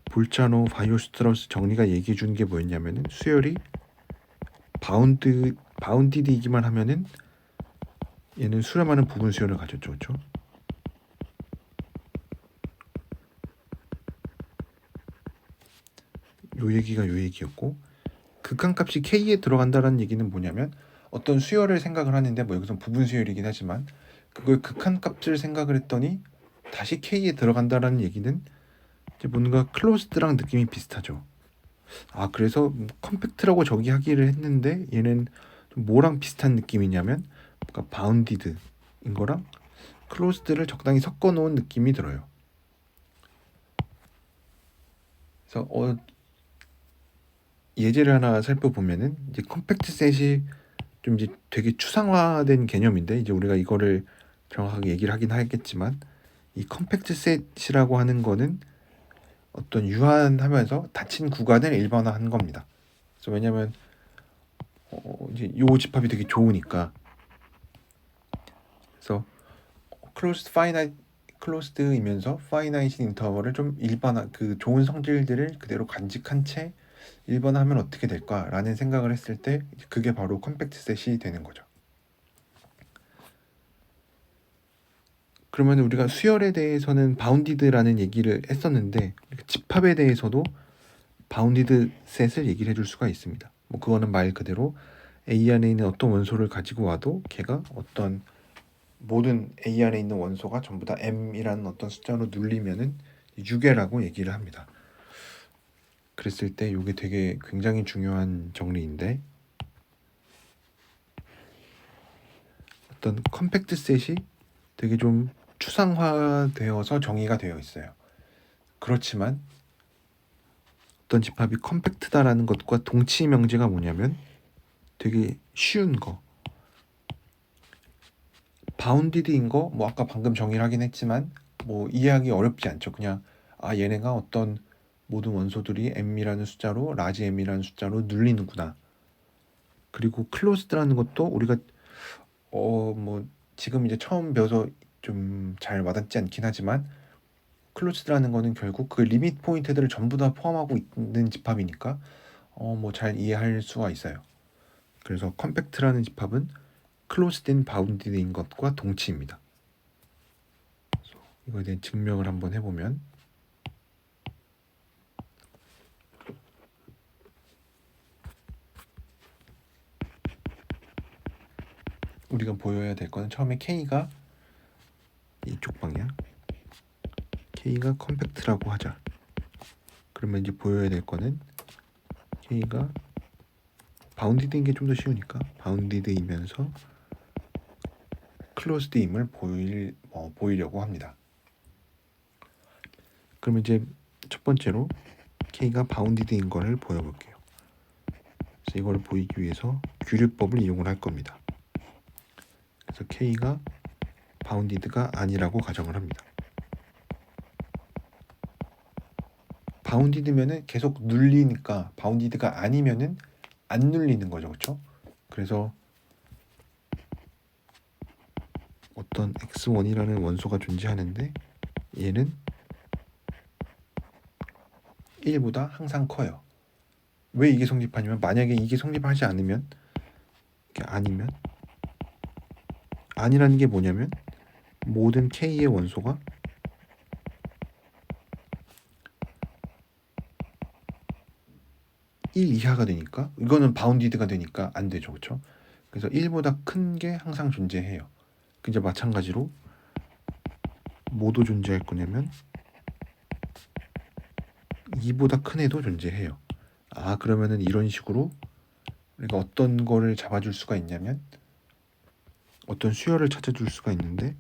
볼차노 바이오스트라우스 정리가 얘기해 주는 게 뭐였냐면은 수열이 바운디드이기만 하면은 얘는 수렴하는 부분 수열을 가졌죠, 그렇죠? 요 얘기가 요 얘기였고 극한값이 K에 들어간다라는 얘기는 뭐냐면 어떤 수열을 생각을 하는데 뭐 여기서 부분 수열이긴 하지만 그걸 극한값을 생각을 했더니 다시 K에 들어간다라는 얘기는 이제 뭔가 클로즈드랑 느낌이 비슷하죠. 그래서 컴팩트라고 저기 하기를 했는데 얘는 좀 뭐랑 비슷한 느낌이냐면 그러니까 바운디드인 거랑 클로즈드를 적당히 섞어 놓은 느낌이 들어요. 그래서 예제를 하나 살펴보면은 이제 컴팩트 셋이 좀 이제 되게 추상화된 개념인데 이제 우리가 이거를 정확하게 얘기를 하긴 하겠지만 이 컴팩트 셋이라고 하는 거는 어떤 유한하면서 닫힌 구간을 일반화한 겁니다. 그래서 왜냐면 이제 요 집합이 되게 좋으니까. 그래서 클로스드이면서 파이나이트 인터벌을 좀 일반화 그 좋은 성질들을 그대로 간직한 채 일반화하면 어떻게 될까라는 생각을 했을 때 그게 바로 컴팩트 셋이 되는 거죠. 그러면 우리가 수열에 대해서는 바운디드라는 얘기를 했었는데 집합에 대해서도 바운디드 셋을 얘기를 해줄 수가 있습니다. 뭐 그거는 말 그대로 A 안에 있는 어떤 원소를 가지고 와도 걔가 어떤 모든 A 안에 있는 원소가 전부 다 M이라는 어떤 숫자로 눌리면은 유괴라고 얘기를 합니다. 그랬을 때 이게 되게 굉장히 중요한 정리인데 어떤 컴팩트 셋이 되게 좀 추상화되어서 정의가 되어 있어요. 그렇지만 어떤 집합이 컴팩트다라는 것과 동치 명제가 뭐냐면 되게 쉬운 거 바운디드인 거 뭐 아까 방금 정의를 하긴 했지만 뭐 이해하기 어렵지 않죠. 그냥 얘네가 어떤 모든 원소들이 m이라는 숫자로 라지 m이라는 숫자로 눌리는구나. 그리고 클로즈드라는 것도 우리가 뭐 지금 이제 처음 배워서 좀 잘 와닿지 않긴 하지만 클로즈드라는 거는 결국 그 리밋 포인트들을 전부 다 포함하고 있는 집합이니까 뭐 잘 이해할 수가 있어요. 그래서 컴팩트라는 집합은 클로즈된 바운디드인 것과 동치입니다. 이거에 대한 증명을 한번 해보면 우리가 보여야 될 거는 처음에 K가 이쪽 방향 K가 컴팩트라고 하자. 그러면 이제 보여야 될 거는 K가 바운디드인 게 좀 더 쉬우니까 바운디드이면서 클로즈드임을 보이려고 합니다. 그럼 이제 첫 번째로 K가 바운디드인 거를 보여볼게요. 그래서 이걸 보이기 위해서 규律법을 이용을 할 겁니다. 그래서 K가 바운디드가 아니라고 가정을 합니다. 바운디드면은 계속 눌리니까 바운디드가 아니면은 안 눌리는 거죠, 그렇죠? 그래서 어떤 x1이라는 원소가 존재하는데 얘는 1보다 항상 커요. 왜 이게 성립하냐면 만약에 이게 성립하지 않으면 아니면 아니라는 게 뭐냐면 모든 K의 원소가 1 이하가 되니까 이거는 바운디드가 되니까 안 되죠, 그렇죠? 그래서 1보다 큰 게 항상 존재해요. 이제 마찬가지로 뭐도 존재할 거냐면 2보다 큰 애도 존재해요. 그러면은 이런 식으로 우리가 어떤 거를 잡아줄 수가 있냐면 어떤 수열을 찾아줄 수가 있는데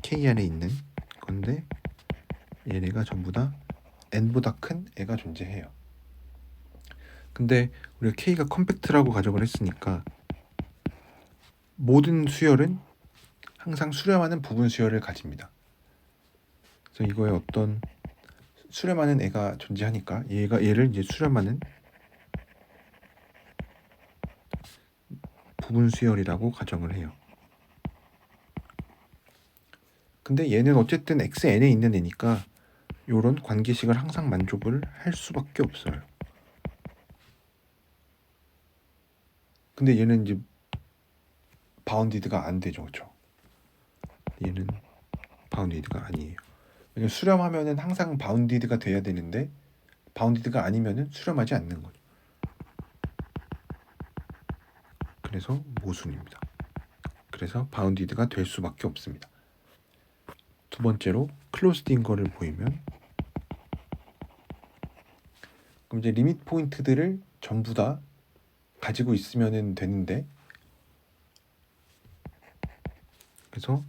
K 안에 있는 건데 얘네가 전부 다 n보다 큰 애가 존재해요. 근데 우리가 K가 컴팩트라고 가정을 했으니까 모든 수열은 항상 수렴하는 부분 수열을 가집니다. 그래서 이거에 어떤 수렴하는 애가 존재하니까 얘를 이제 수렴하는 부분 수열이라고 가정을 해요. 근데 얘는 어쨌든 xn에 있는 애니까 이런 관계식을 항상 만족을 할 수밖에 없어요. 근데 얘는 이제 바운디드가 안 되죠, 그렇죠? 얘는 바운디드가 아니에요. 왜냐면 수렴하면은 항상 바운디드가 돼야 되는데 바운디드가 아니면은 수렴하지 않는 거죠. 그래서 모순입니다. 그래서 바운디드가 될 수밖에 없습니다. 두 번째로 클로즈드인 거를 보이면 그럼 이제 리밋 포인트들을 전부 다 가지고 있으면 되는데 그래서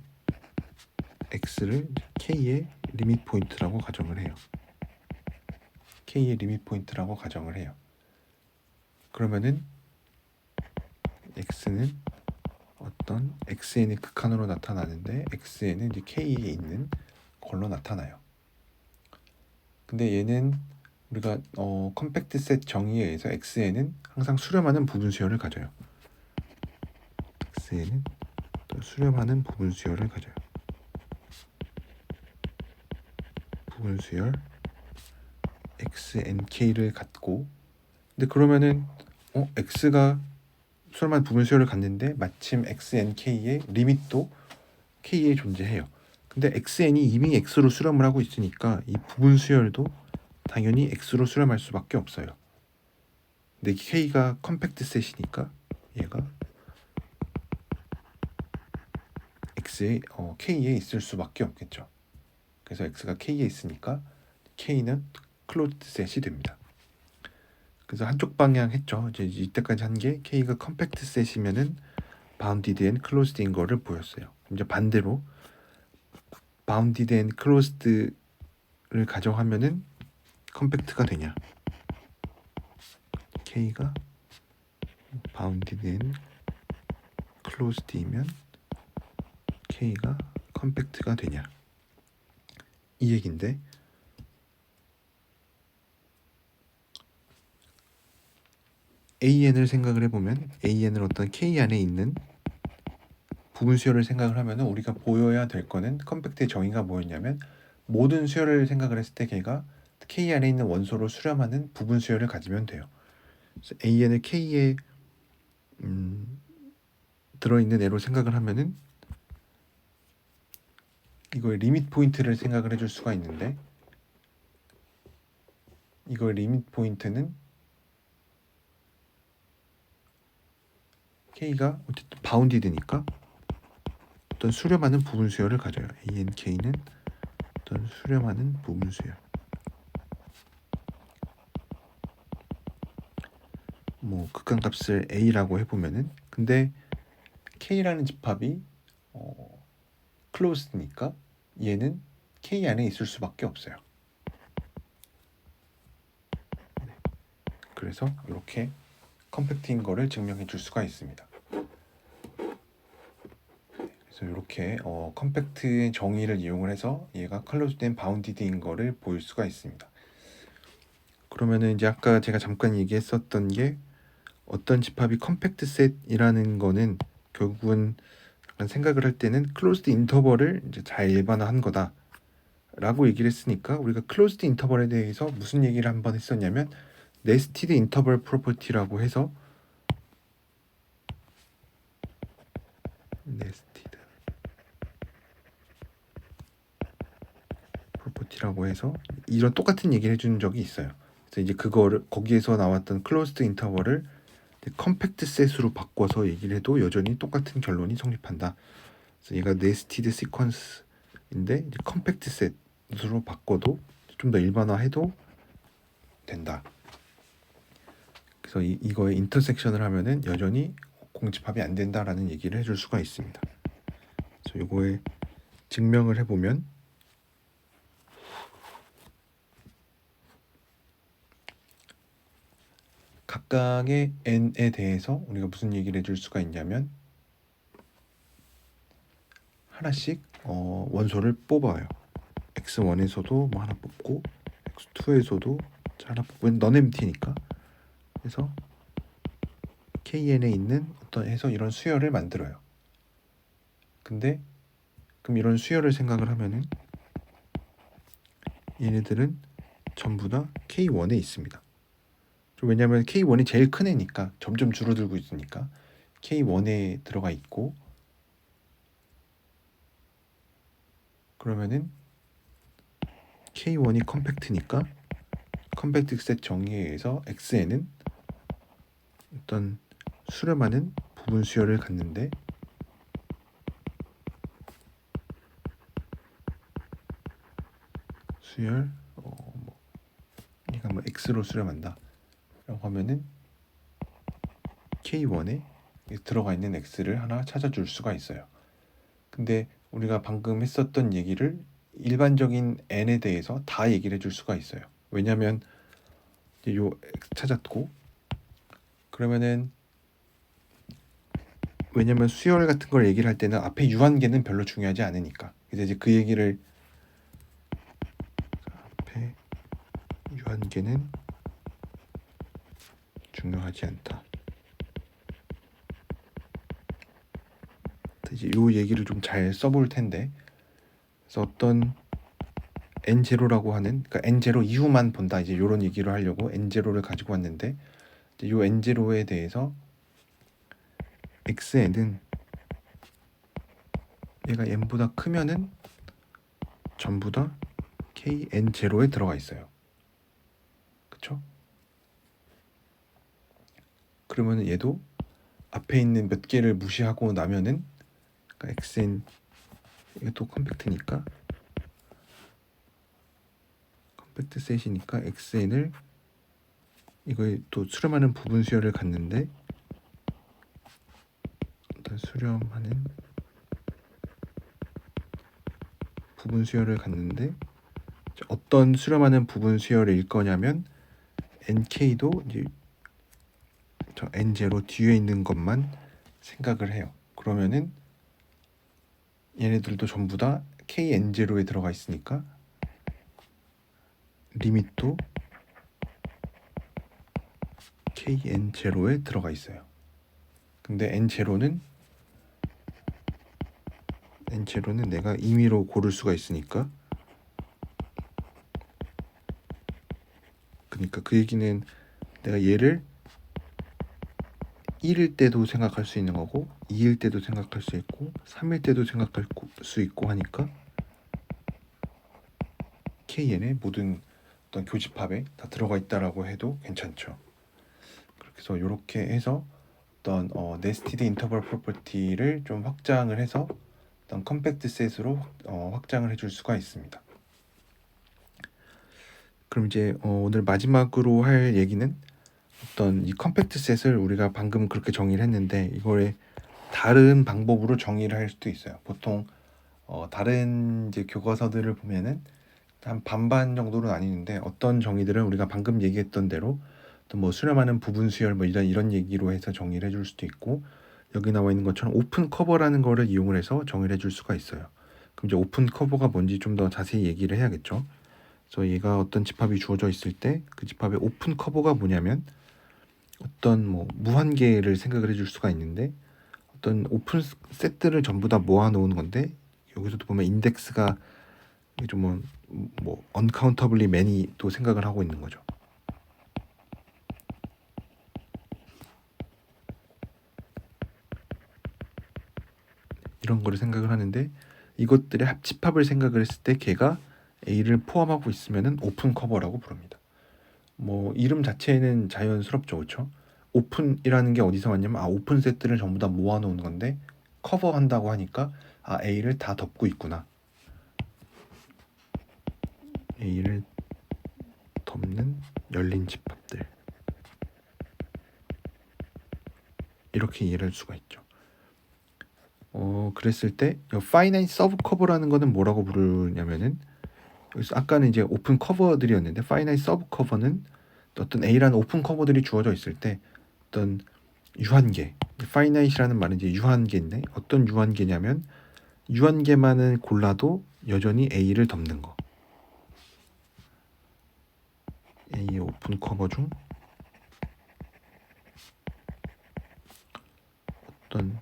x를 k의 리밋 포인트라고 가정을 해요. k의 리밋 포인트라고 가정을 해요. 그러면은 x는 어떤 xn의 극한으로 나타나는데 xn은 이제 k에 있는 걸로 나타나요. 근데 얘는 우리가 컴팩트 셋 정의에 의해서 xn은 항상 수렴하는 부분 수열을 가져요. xn은 또 수렴하는 부분 수열을 가져요. 부분 수열 xnk를 갖고 근데 그러면은 x가 수렴한 부분 수열을 갖는데 마침 xnk의 리밋도 k에 존재해요. 근데 xn이 이미 x로 수렴을 하고 있으니까 이 부분 수열도 당연히 x로 수렴할 수밖에 없어요. 근데 k가 컴팩트 셋이니까 얘가 k에 있을 수밖에 없겠죠. 그래서 x가 k에 있으니까 k는 클로즈드 셋이 됩니다. 그래서 한쪽 방향 했죠. 이제 이때까지 한 게 k가 컴팩트 셋이면은 바운디드 앤 클로즈드인 거를 보였어요. 이제 반대로 바운디드 앤 클로즈드를 가정하면은 컴팩트가 되냐? k가 바운디드 앤 클로즈드이면 k가 컴팩트가 되냐? 이 얘긴데 AN을 생각을 해보면 AN을 어떤 K 안에 있는 부분 수열을 생각을 하면 우리가 보여야 될 거는 컴팩트의 정의가 뭐였냐면 모든 수열을 생각을 했을 때 걔가 K 안에 있는 원소로 수렴하는 부분 수열을 가지면 돼요. 그래서 AN을 K에 들어있는 애로 생각을 하면은 이거의 리밋 포인트를 생각을 해줄 수가 있는데 이거의 리밋 포인트는 K가 어쨌든 바운디드니까 어떤 수렴하는 부분 수열을 가져요. ANK는 어떤 수렴하는 부분 수열. 극한값을 a라고 해보면은, 근데 k라는 집합이 closed니까 얘는 k 안에 있을 수밖에 없어요. 그래서 이렇게 컴팩트인 거를 증명해 줄 수가 있습니다. 그래서 이렇게 컴팩트의 정의를 이용을 해서 얘가 클로즈된 바운디드인 거를 보일 수가 있습니다. 그러면은 이제 아까 제가 잠깐 얘기했었던 게, 어떤 집합이 컴팩트 셋이라는 거는 결국은 약간 생각을 할 때는 클로즈드 인터벌을 이제 잘 일반화한 거다라고 얘기를 했으니까, 우리가 클로즈드 인터벌에 대해서 무슨 얘기를 한번 했었냐면 네스티드 인터벌 프로퍼티라고 해서, 네스티드 프로퍼티라고 해서 이런 똑같은 얘기를 해준 적이 있어요. 그래서 이제 그거를, 거기에서 나왔던 클로즈드 인터벌을 컴팩트 셋으로 바꿔서 얘기를 해도 여전히 똑같은 결론이 성립한다. 그래서 얘가 네스티드 시퀀스인데 이제 컴팩트 셋으로 바꿔도 좀 더 일반화해도 된다. 그래서 이거에 인터섹션을 하면은 여전히 공집합이 안 된다라는 얘기를 해줄 수가 있습니다. 그래서 이거에 증명을 해보면, 각각의 n에 대해서 우리가 무슨 얘기를 해줄 수가 있냐면, 하나씩 원소를 뽑아요. x1에서도 뭐 하나 뽑고 x2에서도 하나 뽑고, non-empty니까. 그래서 kn에 있는 어떤 해서 이런 수열을 만들어요. 근데 그럼 이런 수열을 생각을 하면은 얘네들은 전부 다 K1에 있습니다. 왜냐하면 K1이 제일 큰 애니까, 점점 줄어들고 있으니까 K1에 들어가 있고, 그러면은 K1이 컴팩트니까 컴팩트 셋 정의에 의해서 X에는 어떤 수렴하는 부분 수열을 갖는데, 수열 얘가 뭐 X로 수렴한다 라고 하면은 K1에 들어가 있는 X를 하나 찾아줄 수가 있어요. 근데 우리가 방금 했었던 얘기를 일반적인 n에 대해서 다 얘기를 해줄 수가 있어요. 왜냐면 요 X 찾았고, 그러면은, 왜냐면 수열 같은 걸 얘기를 할 때는 앞에 유한계는 별로 중요하지 않으니까. 그래서 이제 그 얘기를, 앞에 유한계는 중요하지 않다. 이제 요 얘기를 좀 잘 써볼 텐데, 그래서 어떤 n0라고 하는, 그러니까 n0 이후만 본다, 이제 요런 얘기를 하려고 n0를 가지고 왔는데, 이제 요 n0에 대해서 xn은 얘가 n보다 크면은 전부 다 kn0에 들어가 있어요. 그쵸? 그러면 얘도 앞에 있는 몇 개를 무시하고 나면은, 그러니까 xn, 이것도 컴팩트니까, 컴팩트 셋이니까 xn을 이거에 또 수렴하는 부분 수열을 갖는데, 일단 수렴하는 부분 수열을 갖는데, 어떤 수렴하는 부분 수열일 거냐면 nk도 이제 저 n0 뒤에 있는 것만 생각을 해요. 그러면은 얘네들도 전부 다 kn0에 들어가 있으니까 리밋도 kn0에 들어가 있어요. 근데 n0는 내가 임의로 고를 수가 있으니까, 그러니까 그 얘기는 내가 얘를 1일 때도 생각할 수 있는 거고 2일 때도 생각할 수 있고 3일 때도 생각할 수 있고 하니까 KN의 모든 어떤 교집합에 다 들어가 있다라고 해도 괜찮죠. 그렇게 해서 이렇게 해서 어떤 네스티드 인터벌 프로퍼티를 좀 확장을 해서 어떤 컴팩트 셋으로 확장을 해줄 수가 있습니다. 그럼 이제 오늘 마지막으로 할 얘기는 어떤 이 컴팩트 셋을 우리가 방금 그렇게 정의를 했는데 이거에 다른 방법으로 정의를 할 수도 있어요. 보통 다른 이제 교과서들을 보면은 한 반반 정도로 나뉘는데 어떤 정의들은 우리가 방금 얘기했던 대로 또 뭐 수렴하는 부분 수열 뭐 이런 얘기로 해서 정의를 해줄 수도 있고 여기 나와 있는 것처럼 오픈 커버라는 거를 이용을 해서 정의를 해줄 수가 있어요. 그럼 이제 오픈 커버가 뭔지 좀 더 자세히 얘기를 해야겠죠. 그래서 얘가 어떤 집합이 주어져 있을 때 그 집합의 오픈 커버가 뭐냐면 어떤 뭐 무한계를 생각을 해줄 수가 있는데 어떤 오픈 셋들을 전부 다 모아놓은 건데 여기서도 보면 인덱스가 좀뭐 uncountably many 또 생각을 하고 있는 거죠. 이런 거를 생각을 하는데 이것들의 합집합을 생각을 했을 때 걔가 A를 포함하고 있으면은 오픈 커버라고 부릅니다. 뭐 이름 자체는 자연스럽죠, 그렇죠? 오픈이라는 게 어디서 왔냐면 오픈 셋들을 전부 다 모아놓은 건데 커버한다고 하니까 A를 다 덮고 있구나. A를 덮는 열린 집합들 이렇게 이해를 할 수가 있죠. 그랬을 때 finite subcover라는 거는 뭐라고 부르냐면은 여기서 아까는 이제 오픈 커버들이었는데 finite subcover는 어떤 A라는 오픈 커버들이 주어져 있을 때 어떤 유한계 finite이라는 말은 이제 유한계인데 어떤 유한계냐면 유한계만을 골라도 여전히 A를 덮는 거. A의 오픈 커버 중 어떤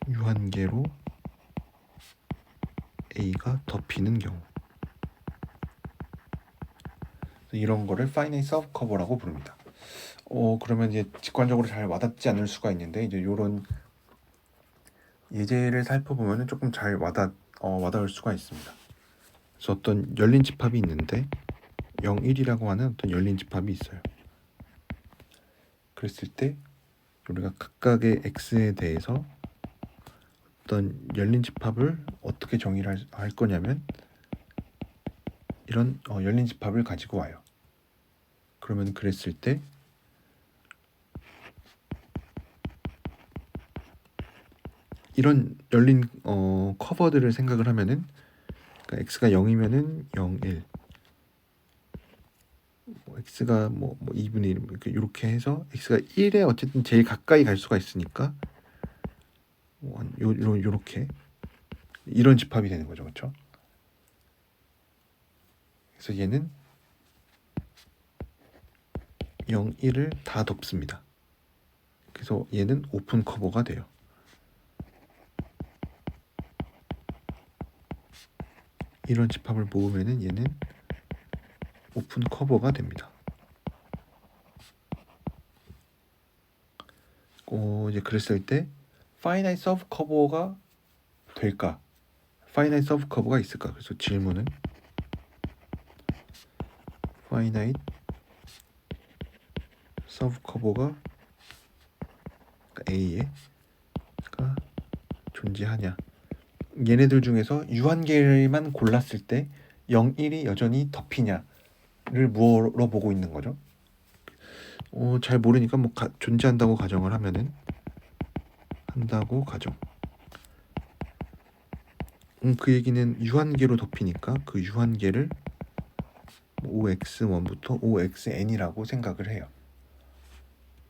유한계로 A가 덮이는 경우 이런 거를 finite subcover라고 부릅니다. 그러면 이제 직관적으로 잘 와닿지 않을 수가 있는데 이제 이런 예제를 살펴보면 조금 잘 와닿을 수가 있습니다. 그래서 어떤 열린 집합이 있는데 0, 1이라고 하는 어떤 열린 집합이 있어요. 그랬을 때 우리가 각각의 x에 대해서 어떤 열린 집합을 어떻게 정의를 할 거냐면 이런 열린 집합을 가지고 와요. 그러면 그랬을 때 이런 열린 커버들을 생각을 하면은 그러니까 x가 0이면은 0, 1 x가 뭐 2분의 1 이렇게 해서 x가 1에 어쨌든 제일 가까이 갈 수가 있으니까 요렇게 이런 집합이 되는 거죠. 그렇죠? 그래서 얘는 0, 1을 다 덮습니다. 그래서 얘는 오픈 커버가 돼요. 이런 집합을 모으면은 얘는 오픈 커버가 됩니다. 이제 그랬을 때 finite subcover가 될까? finite subcover가 있을까? 그래서 질문은 finite subcover가 A에가 존재하냐? 얘네들 중에서 유한계만 골랐을 때 0, 1이 여전히 덮이냐를 물어보고 있는 거죠. 잘 모르니까 뭐 존재한다고 가정을 하면은 한다고 가정. 그 얘기는 유한계로 덮이니까 그 유한계를 OX1부터 OXN이라고 생각을 해요.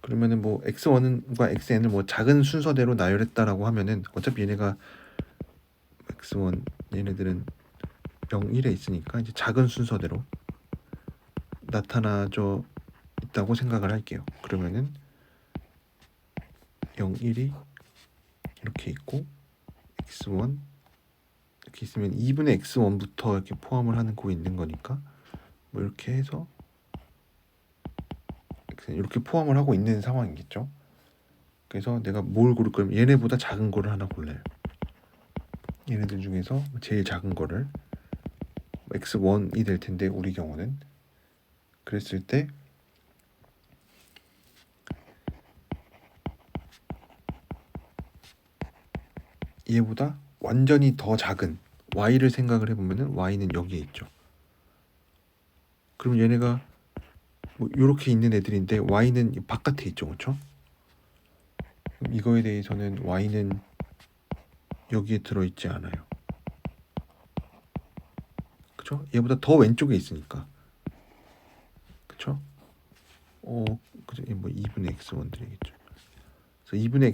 그러면은 뭐 X1과 XN을 뭐 작은 순서대로 나열했다라고 하면은 어차피 얘네가 X1 얘네들은 0, 1에 있으니까 이제 작은 순서대로 나타나져 있다고 생각을 할게요. 그러면은 0, 1이 이렇게 있고 X1 이렇게 있으면 2분의 X1부터 이렇게 포함을 하는 거 있는 거니까 뭐 이렇게 해서 이렇게 포함을 하고 있는 상황이겠죠. 그래서 내가 뭘 고를 거면 얘네보다 작은 거를 하나 골라요. 얘네들 중에서 제일 작은 거를 X1이 될 텐데 우리 경우는 그랬을 때 얘보다 완전히 더 작은 Y를 생각을 해보면은 Y는 여기에 있죠. 그럼 얘네가 뭐 이렇게 있는 애들인데 y는 바깥에 있죠, 그렇죠? 이거에 대해서는 y는 여기에 들어있지 않아요. 그쵸? 얘보다 더 왼쪽에 있으니까. 그쵸? 그죠? 뭐 2분의 x1들이겠죠. 그래서 2분의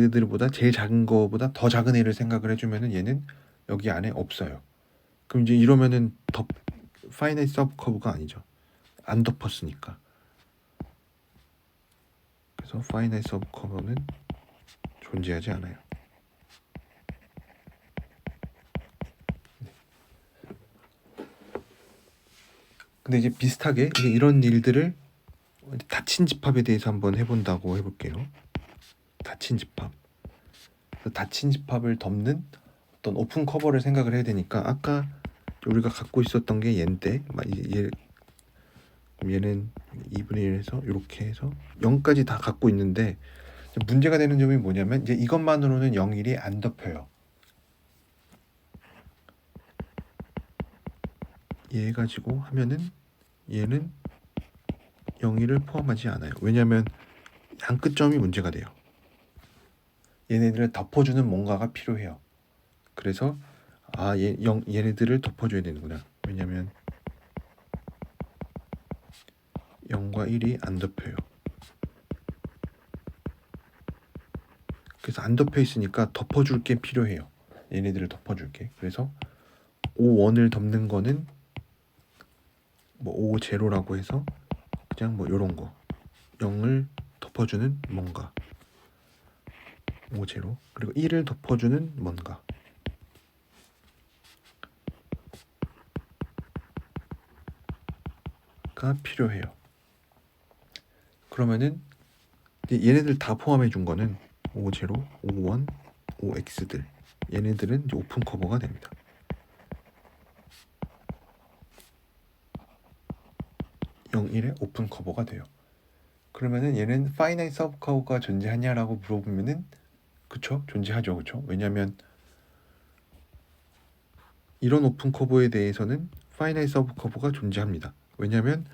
x들보다 제일 작은 거보다 더 작은 애를 생각을 해주면은 얘는 여기 안에 없어요. 그럼 이제 이러면은 파이나이트 서브 커브가 아니죠. 안 덮었으니까. 그래서 파이나이트 서브 커브는 존재하지 않아요. 근데 이제 비슷하게 이제 이런 일들을 닫힌 집합에 대해서 한번 해본다고 해볼게요. 닫힌 집합. 닫힌 집합을 덮는 어떤 오픈 커버를 생각을 해야 되니까 아까 우리가 갖고 있었던 게 얘인데 얘는 2분의 1에서 이렇게 해서 0까지 다 갖고 있는데 문제가 되는 점이 뭐냐면 이제 이것만으로는 0, 1이 안 덮여요. 얘 가지고 하면은 얘는 0, 1을 포함하지 않아요. 왜냐하면 한 끝점이 문제가 돼요. 얘네들을 덮어주는 뭔가가 필요해요. 그래서 얘네들을 덮어줘야 되는구나. 왜냐면 0과 1이 안 덮여요. 그래서 안 덮여 있으니까 덮어줄 게 필요해요. 얘네들을 덮어줄게. 그래서 O1을 덮는 거는 뭐 O0라고 해서 그냥 뭐 요런 거 0을 덮어주는 뭔가 O0 그리고 1을 덮어주는 뭔가가 필요해요. 그러면은 얘네들 다 포함해 준 거는 O0, O1, OX들 얘네들은 이제 오픈 커버가 됩니다. 0, 1의 오픈 커버가 돼요. 그러면은 얘는 파이나이트 서브 커버가 존재하냐라고 물어보면은 그쵸? 존재하죠. 그쵸? 왜냐면 이런 오픈 커버에 대해서는 파이나이트 서브 커버가 존재합니다. 왜냐면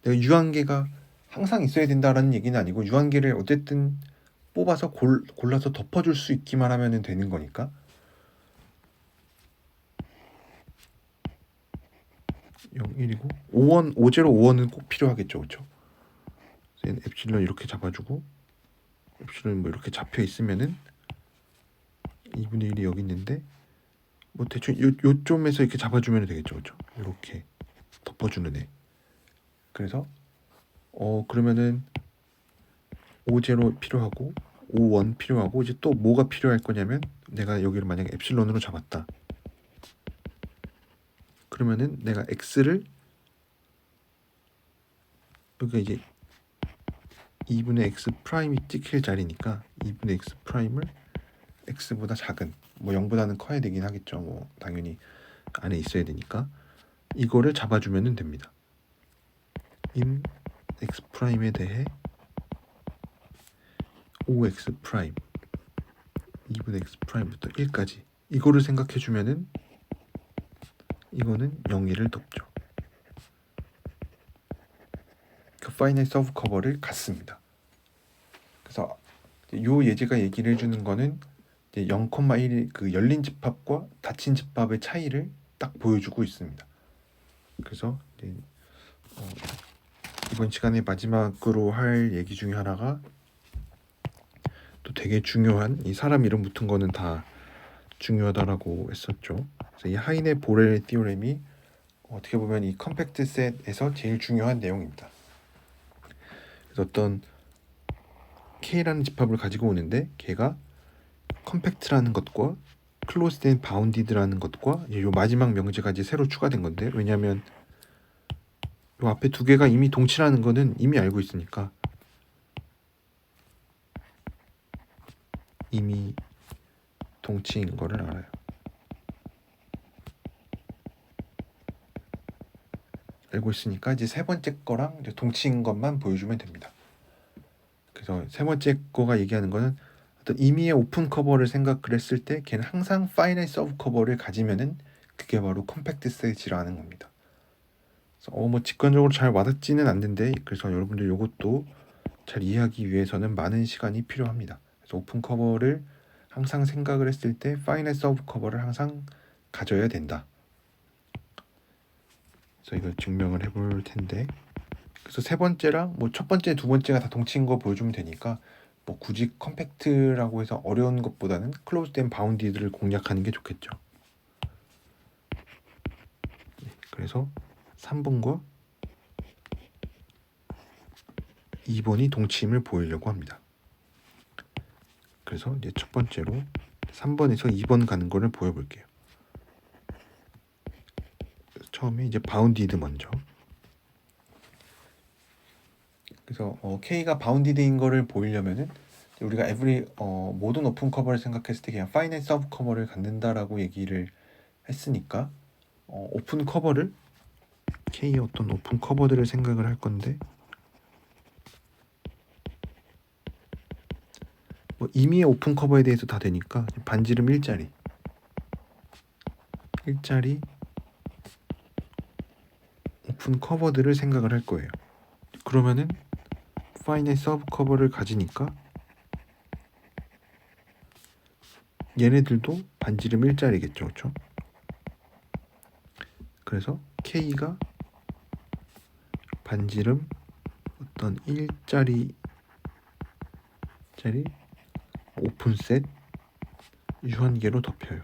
내가 유한계가 항상 있어야 된다라는 얘기는 아니고 유한계를 어쨌든 뽑아서 골라서 덮어줄 수 있기만 하면 되는 거니까 0, 1이고 5원, 5, 0, 5원은 꼭 필요하겠죠. 그쵸? 엡실론 이렇게 잡아주고 엡실론 뭐 이렇게 잡혀 있으면은 2분의 1이 여기 있는데 뭐 대충 요점에서 이렇게 잡아주면 되겠죠. 그쵸? 이렇게 덮어주는 애. 그래서 그러면은 5제로 필요하고 5원 필요하고 이제 또 뭐가 필요할 거냐면 내가 여기를 만약에 엡실론으로 잡았다. 그러면은 내가 x를 여기가 이제 2분의 x 프라임이 찍힐 자리니까 2분의 x 프라임을 x보다 작은 뭐 0보다는 커야 되긴 하겠죠. 뭐 당연히 안에 있어야 되니까 이거를 잡아주면 됩니다. 인 x 프라임에 대해 5x 프라임 2분의 x 프라임부터 1까지 이거를 생각해 주면은 이거는 0, 1을 덮죠. 그 파이나이트 서브 커버를 갖습니다. 그래서 요 예제가 얘기를 해주는 거는 0,1 그 열린 집합과 닫힌 집합의 차이를 딱 보여주고 있습니다. 그래서 이번 시간에 마지막으로 할 얘기 중에 하나가 또 되게 중요한 이 사람 이름 붙은 거는 다 중요하다라고 했었죠. 그래서 이 하이네 보렐 티오렘이 어떻게 보면 이 컴팩트 셋에서 제일 중요한 내용입니다. 그래서 어떤 K라는 집합을 가지고 오는데 걔가 컴팩트라는 것과 클로즈드 앤 바운디드라는 것과 이 마지막 명제가 이제 새로 추가된 건데 왜냐하면 이 앞에 두 개가 이미 동치라는 거는 이미 알고 있으니까 이미 동치인 거를 알아요. 알고 있으니까 이제 세 번째 거랑 이제 동치인 것만 보여주면 됩니다. 그래서 세 번째 거가 얘기하는 거는 어떤 임의의 오픈 커버를 생각을 했을 때 걔는 항상 파이나이트 서브 커버를 가지면은 그게 바로 컴팩트 셋이라는 겁니다. 뭐 직관적으로 잘 와닿지는 않는데, 그래서 여러분들 이것도 잘 이해하기 위해서는 많은 시간이 필요합니다. 그래서 오픈 커버를 항상 생각을 했을 때 파이널 서브 커버를 항상 가져야 된다. 그래서 이걸 증명을 해볼 텐데, 그래서 세 번째랑 뭐 첫 번째, 두 번째가 다 동치인 거 보여주면 되니까 뭐 굳이 컴팩트라고 해서 어려운 것보다는 클로즈된 바운디드를 공략하는 게 좋겠죠. 그래서 3번과 2번이 동치임을 보이려고 합니다. 그래서 이제 첫 번째로 3번에서 2번 가는 거를 보여볼게요. 처음에 이제 바운디드 먼저. 그래서 K가 바운디드인 거를 보이려면은 우리가 모든 오픈 커버를 생각했을 때 그냥 파이널 서브 커버를 갖는다라고 얘기를 했으니까 오픈 커버를 K의 어떤 오픈 커버들을 생각을 할 건데, 뭐 이미의 오픈 커버에 대해서 다 되니까 반지름 일자리 오픈 커버들을 생각을 할 거예요. 그러면은 파이널 서브 커버를 가지니까 얘네들도 반지름 일자리겠죠, 그렇죠? 그래서 K가 반지름 어떤 일자리 오픈셋 유한계로 덮여요.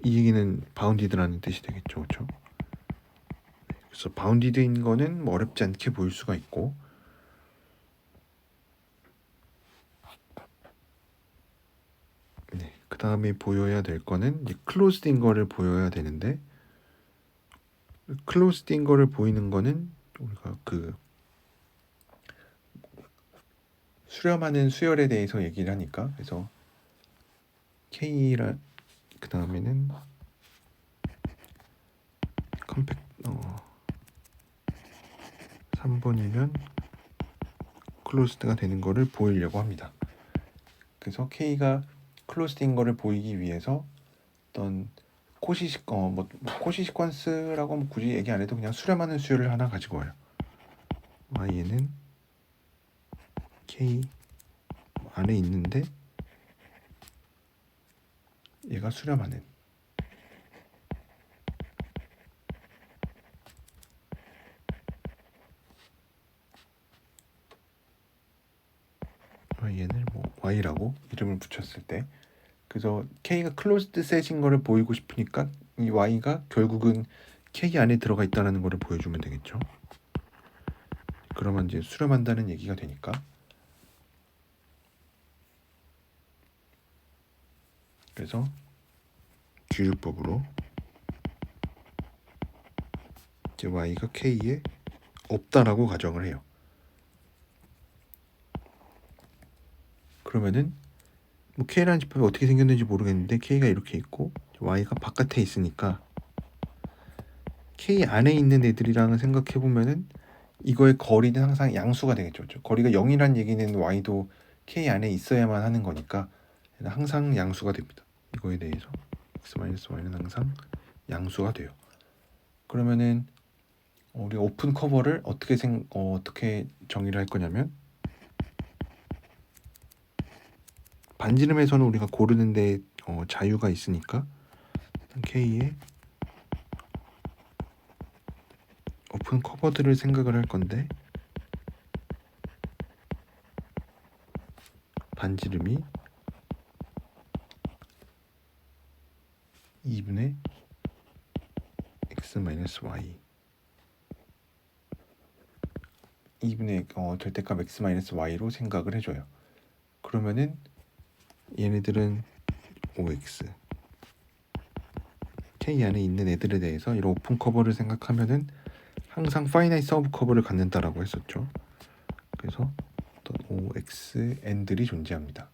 이 얘기는 바운디드라는 뜻이 되겠죠, 그렇죠? 그래서 바운디드인 거는 뭐 어렵지 않게 보일 수가 있고, 네, 그 다음에 보여야 될 거는 이제 클로즈드인 거를 보여야 되는데, 클로즈드인 거를 보이는 거는 우리가 그 수렴하는 수열에 대해서 얘기를 하니까, 그래서 K라 그 다음에는 컴팩 3번이면 클로즈드가 되는 거를 보이려고 합니다. 그래서 K가 클로즈드인 거를 보이기 위해서 어떤 코시 시퀀스라고 뭐 굳이 얘기 안 해도 그냥 수렴하는 수열을 하나 가지고 와요. Y는 K 안에 있는데 얘가 수렴하는, 얘는 뭐 Y라고 이름을 붙였을 때, 그래서 K가 클로즈드 셋인 거를 보이고 싶으니까 이 Y가 결국은 K 안에 들어가 있다는 거를 보여주면 되겠죠. 그러면 이제 수렴한다는 얘기가 되니까, 그래서 규율법으로 이제 Y가 K에 없다라고 가정을 해요. 그러면은 뭐 K라는 집합이 어떻게 생겼는지 모르겠는데 K가 이렇게 있고 Y가 바깥에 있으니까 K 안에 있는 애들이랑은 생각해 보면은 이거의 거리는 항상 양수가 되겠죠. 그렇죠? 거리가 0이란 얘기는 Y도 K 안에 있어야만 하는 거니까 항상 양수가 됩니다. 이거에 대해서 x-y는 항상 양수가 돼요. 그러면은 우리가 오픈 커버를 어떻게 정의를 할 거냐면, 반지름에서는 우리가 고르는데 자유가 있으니까 K의 오픈 커버들을 생각을 할 건데, 반지름이 2분의 x-y 2분의 절대값 x-y로 생각을 해줘요. 그러면은 얘네들은 OX K 안에 있는 애들에 대해서 이런 오픈 커버를 생각하면은 항상 파이나이트 서브 커버를 갖는다라고 했었죠. 그래서 어떤 OX n들이 존재합니다.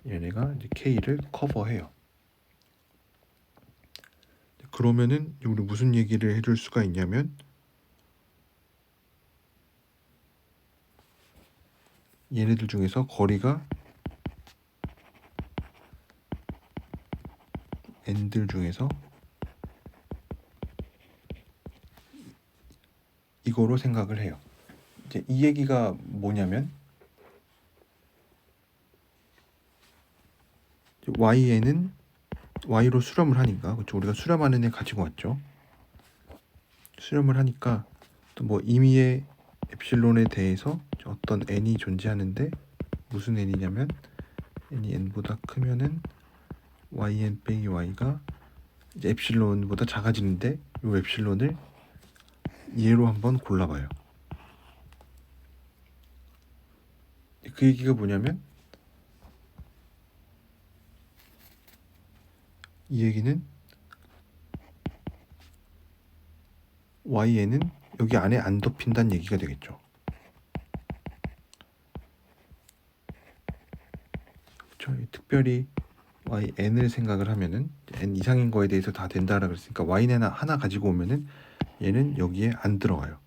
얘네가 이제 K를 커버해요. 그러면은 우리 무슨 얘기를 해줄 수가 있냐면, 얘네들 중에서 거리가 n들 중에서 이거로 생각을 해요. 이제 이 얘기가 뭐냐면 y에는 y로 수렴을 하니까, 그렇죠? 우리가 수렴하는 애 가지고 왔죠. 수렴을 하니까 또 뭐 임의의 엡실론에 대해서 어떤 n이 존재하는데, 무슨 n이냐면 n이 n보다 크면은 yn 빼기 y가 이제 엡실론보다 작아지는데, 이 엡실론을 얘로 한번 골라봐요. 그 얘기가 뭐냐면, 이 얘기는 y에는 여기 안에 안 덮인다는 얘기가 되겠죠. 그렇죠? 특별히yn을 생각을 하면은 n 이상인 거에 대해서 다 된다라 그랬으니까 yn 하나 가지고 오면은 얘는 여기에 안 들어가요.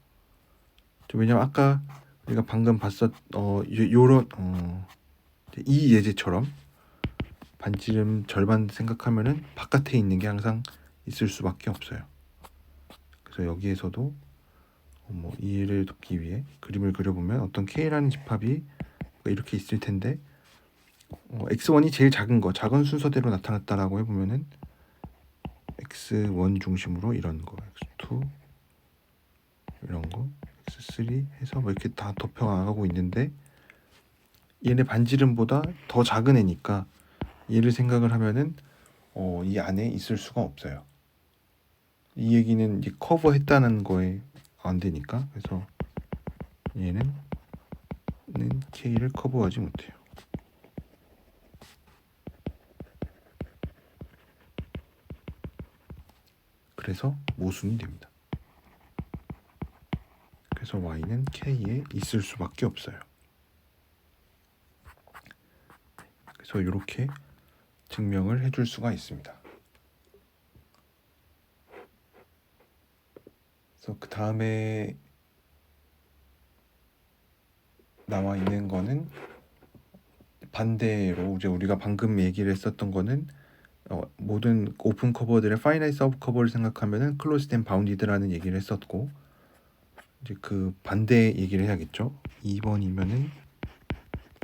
왜냐면 아까 우리가 방금 봤었 요런 이 예제처럼 반지름 절반 생각하면은 바깥에 있는 게 항상 있을 수밖에 없어요. 그래서 여기에서도 뭐 이해를 돕기 위해 그림을 그려보면 어떤 K라는 집합이 이렇게 있을 텐데, x1이 제일 작은 거, 작은 순서대로 나타났다라고 해보면은 x1 중심으로 이런 거, x2 이런 거, x3 해서 뭐 이렇게 다 덮여나가고 있는데, 얘네 반지름보다 더 작은 애니까 얘를 생각을 하면은 이 안에 있을 수가 없어요. 이 얘기는 이제 커버했다는 거에 안 되니까. 그래서 얘는 K를 커버하지 못해요. 그래서 모순이 됩니다. 그래서 y는 K에 있을 수밖에 없어요. 그래서 이렇게 증명을 해줄 수가 있습니다. 그래서 그 다음에 나와 있는 거는 반대로, 이제 우리가 방금 얘기를 했었던 거는 모든 오픈 커버들의 파이나이트 서브 커버를 생각하면은 클로즈드 앤 바운디드라는 얘기를 했었고, 이제 그 반대 얘기를 해야겠죠. 2번이면은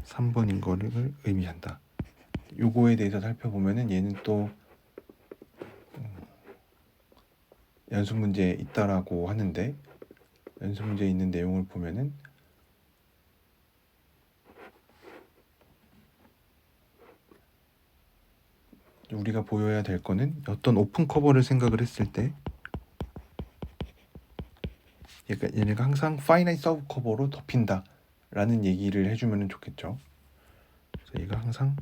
3번인 거를 의미한다. 요거에 대해서 살펴보면은 얘는 또 연습 문제에 있다라고 하는데, 연습 문제에 있는 내용을 보면은 우리가 보여야 될 거는 어떤 오픈 커버를 생각을 했을 때 얘네가 항상 파이나이트 서브 커버로 덮인다 라는 얘기를 해주면 좋겠죠. 그래서 얘가 항상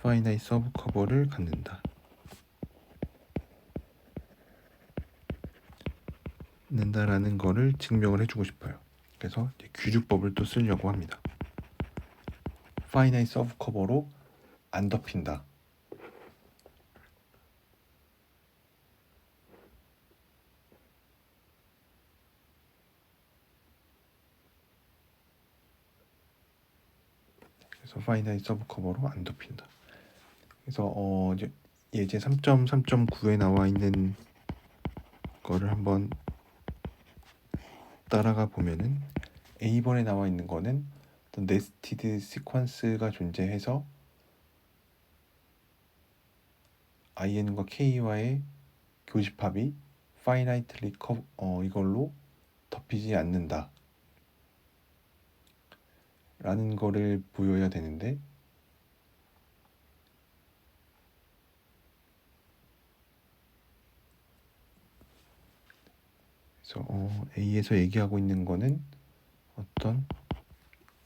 파이나이트 서브 커버를 갖는다 라는 거를 증명을 해주고 싶어요. 그래서 규주법을 또 쓰려고 합니다. 파이나이트 서브 커버로 안 덮인다. 그래서 파이나이트 서브 커버로 안 덮인다. 그래서 이제 예제 3.3.9에 나와 있는 거를 한번 따라가 보면은, A번에 나와 있는 거는 어떤 네스티드 시퀀스가 존재해서 IN과 K와의 교집합이 finitely 이걸로 덮이지 않는다 라는 거를 보여야 되는데, 그래서 A에서 얘기하고 있는 거는 어떤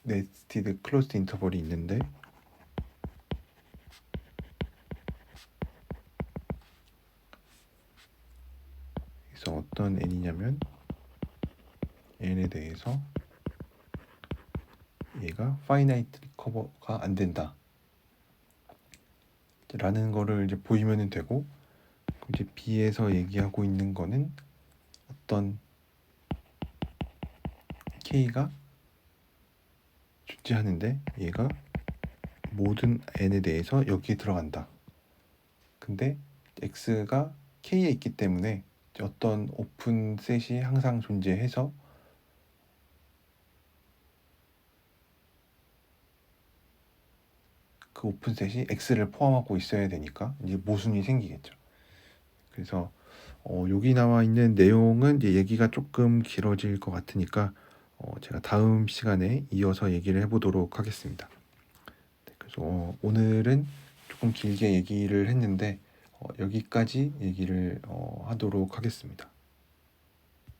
네스티드 클로즈드 인터벌이 있는데, 그래서 어떤 n이냐면 n에 대해서 얘가 finitely 커버가 안 된다 라는 거를 이제 보이면 되고, 이제 B에서 얘기하고 있는 거는 어떤 K가 존재하는데 얘가 모든 n에 대해서 여기에 들어간다. 근데 x가 k에 있기 때문에 어떤 오픈셋이 항상 존재해서 그 오픈셋이 X를 포함하고 있어야 되니까 이제 모순이 생기겠죠. 그래서 여기 나와 있는 내용은 이제 얘기가 조금 길어질 것 같으니까 제가 다음 시간에 이어서 얘기를 해보도록 하겠습니다. 네, 그래서 오늘은 조금 길게 얘기를 했는데 여기까지 얘기를 하도록 하겠습니다.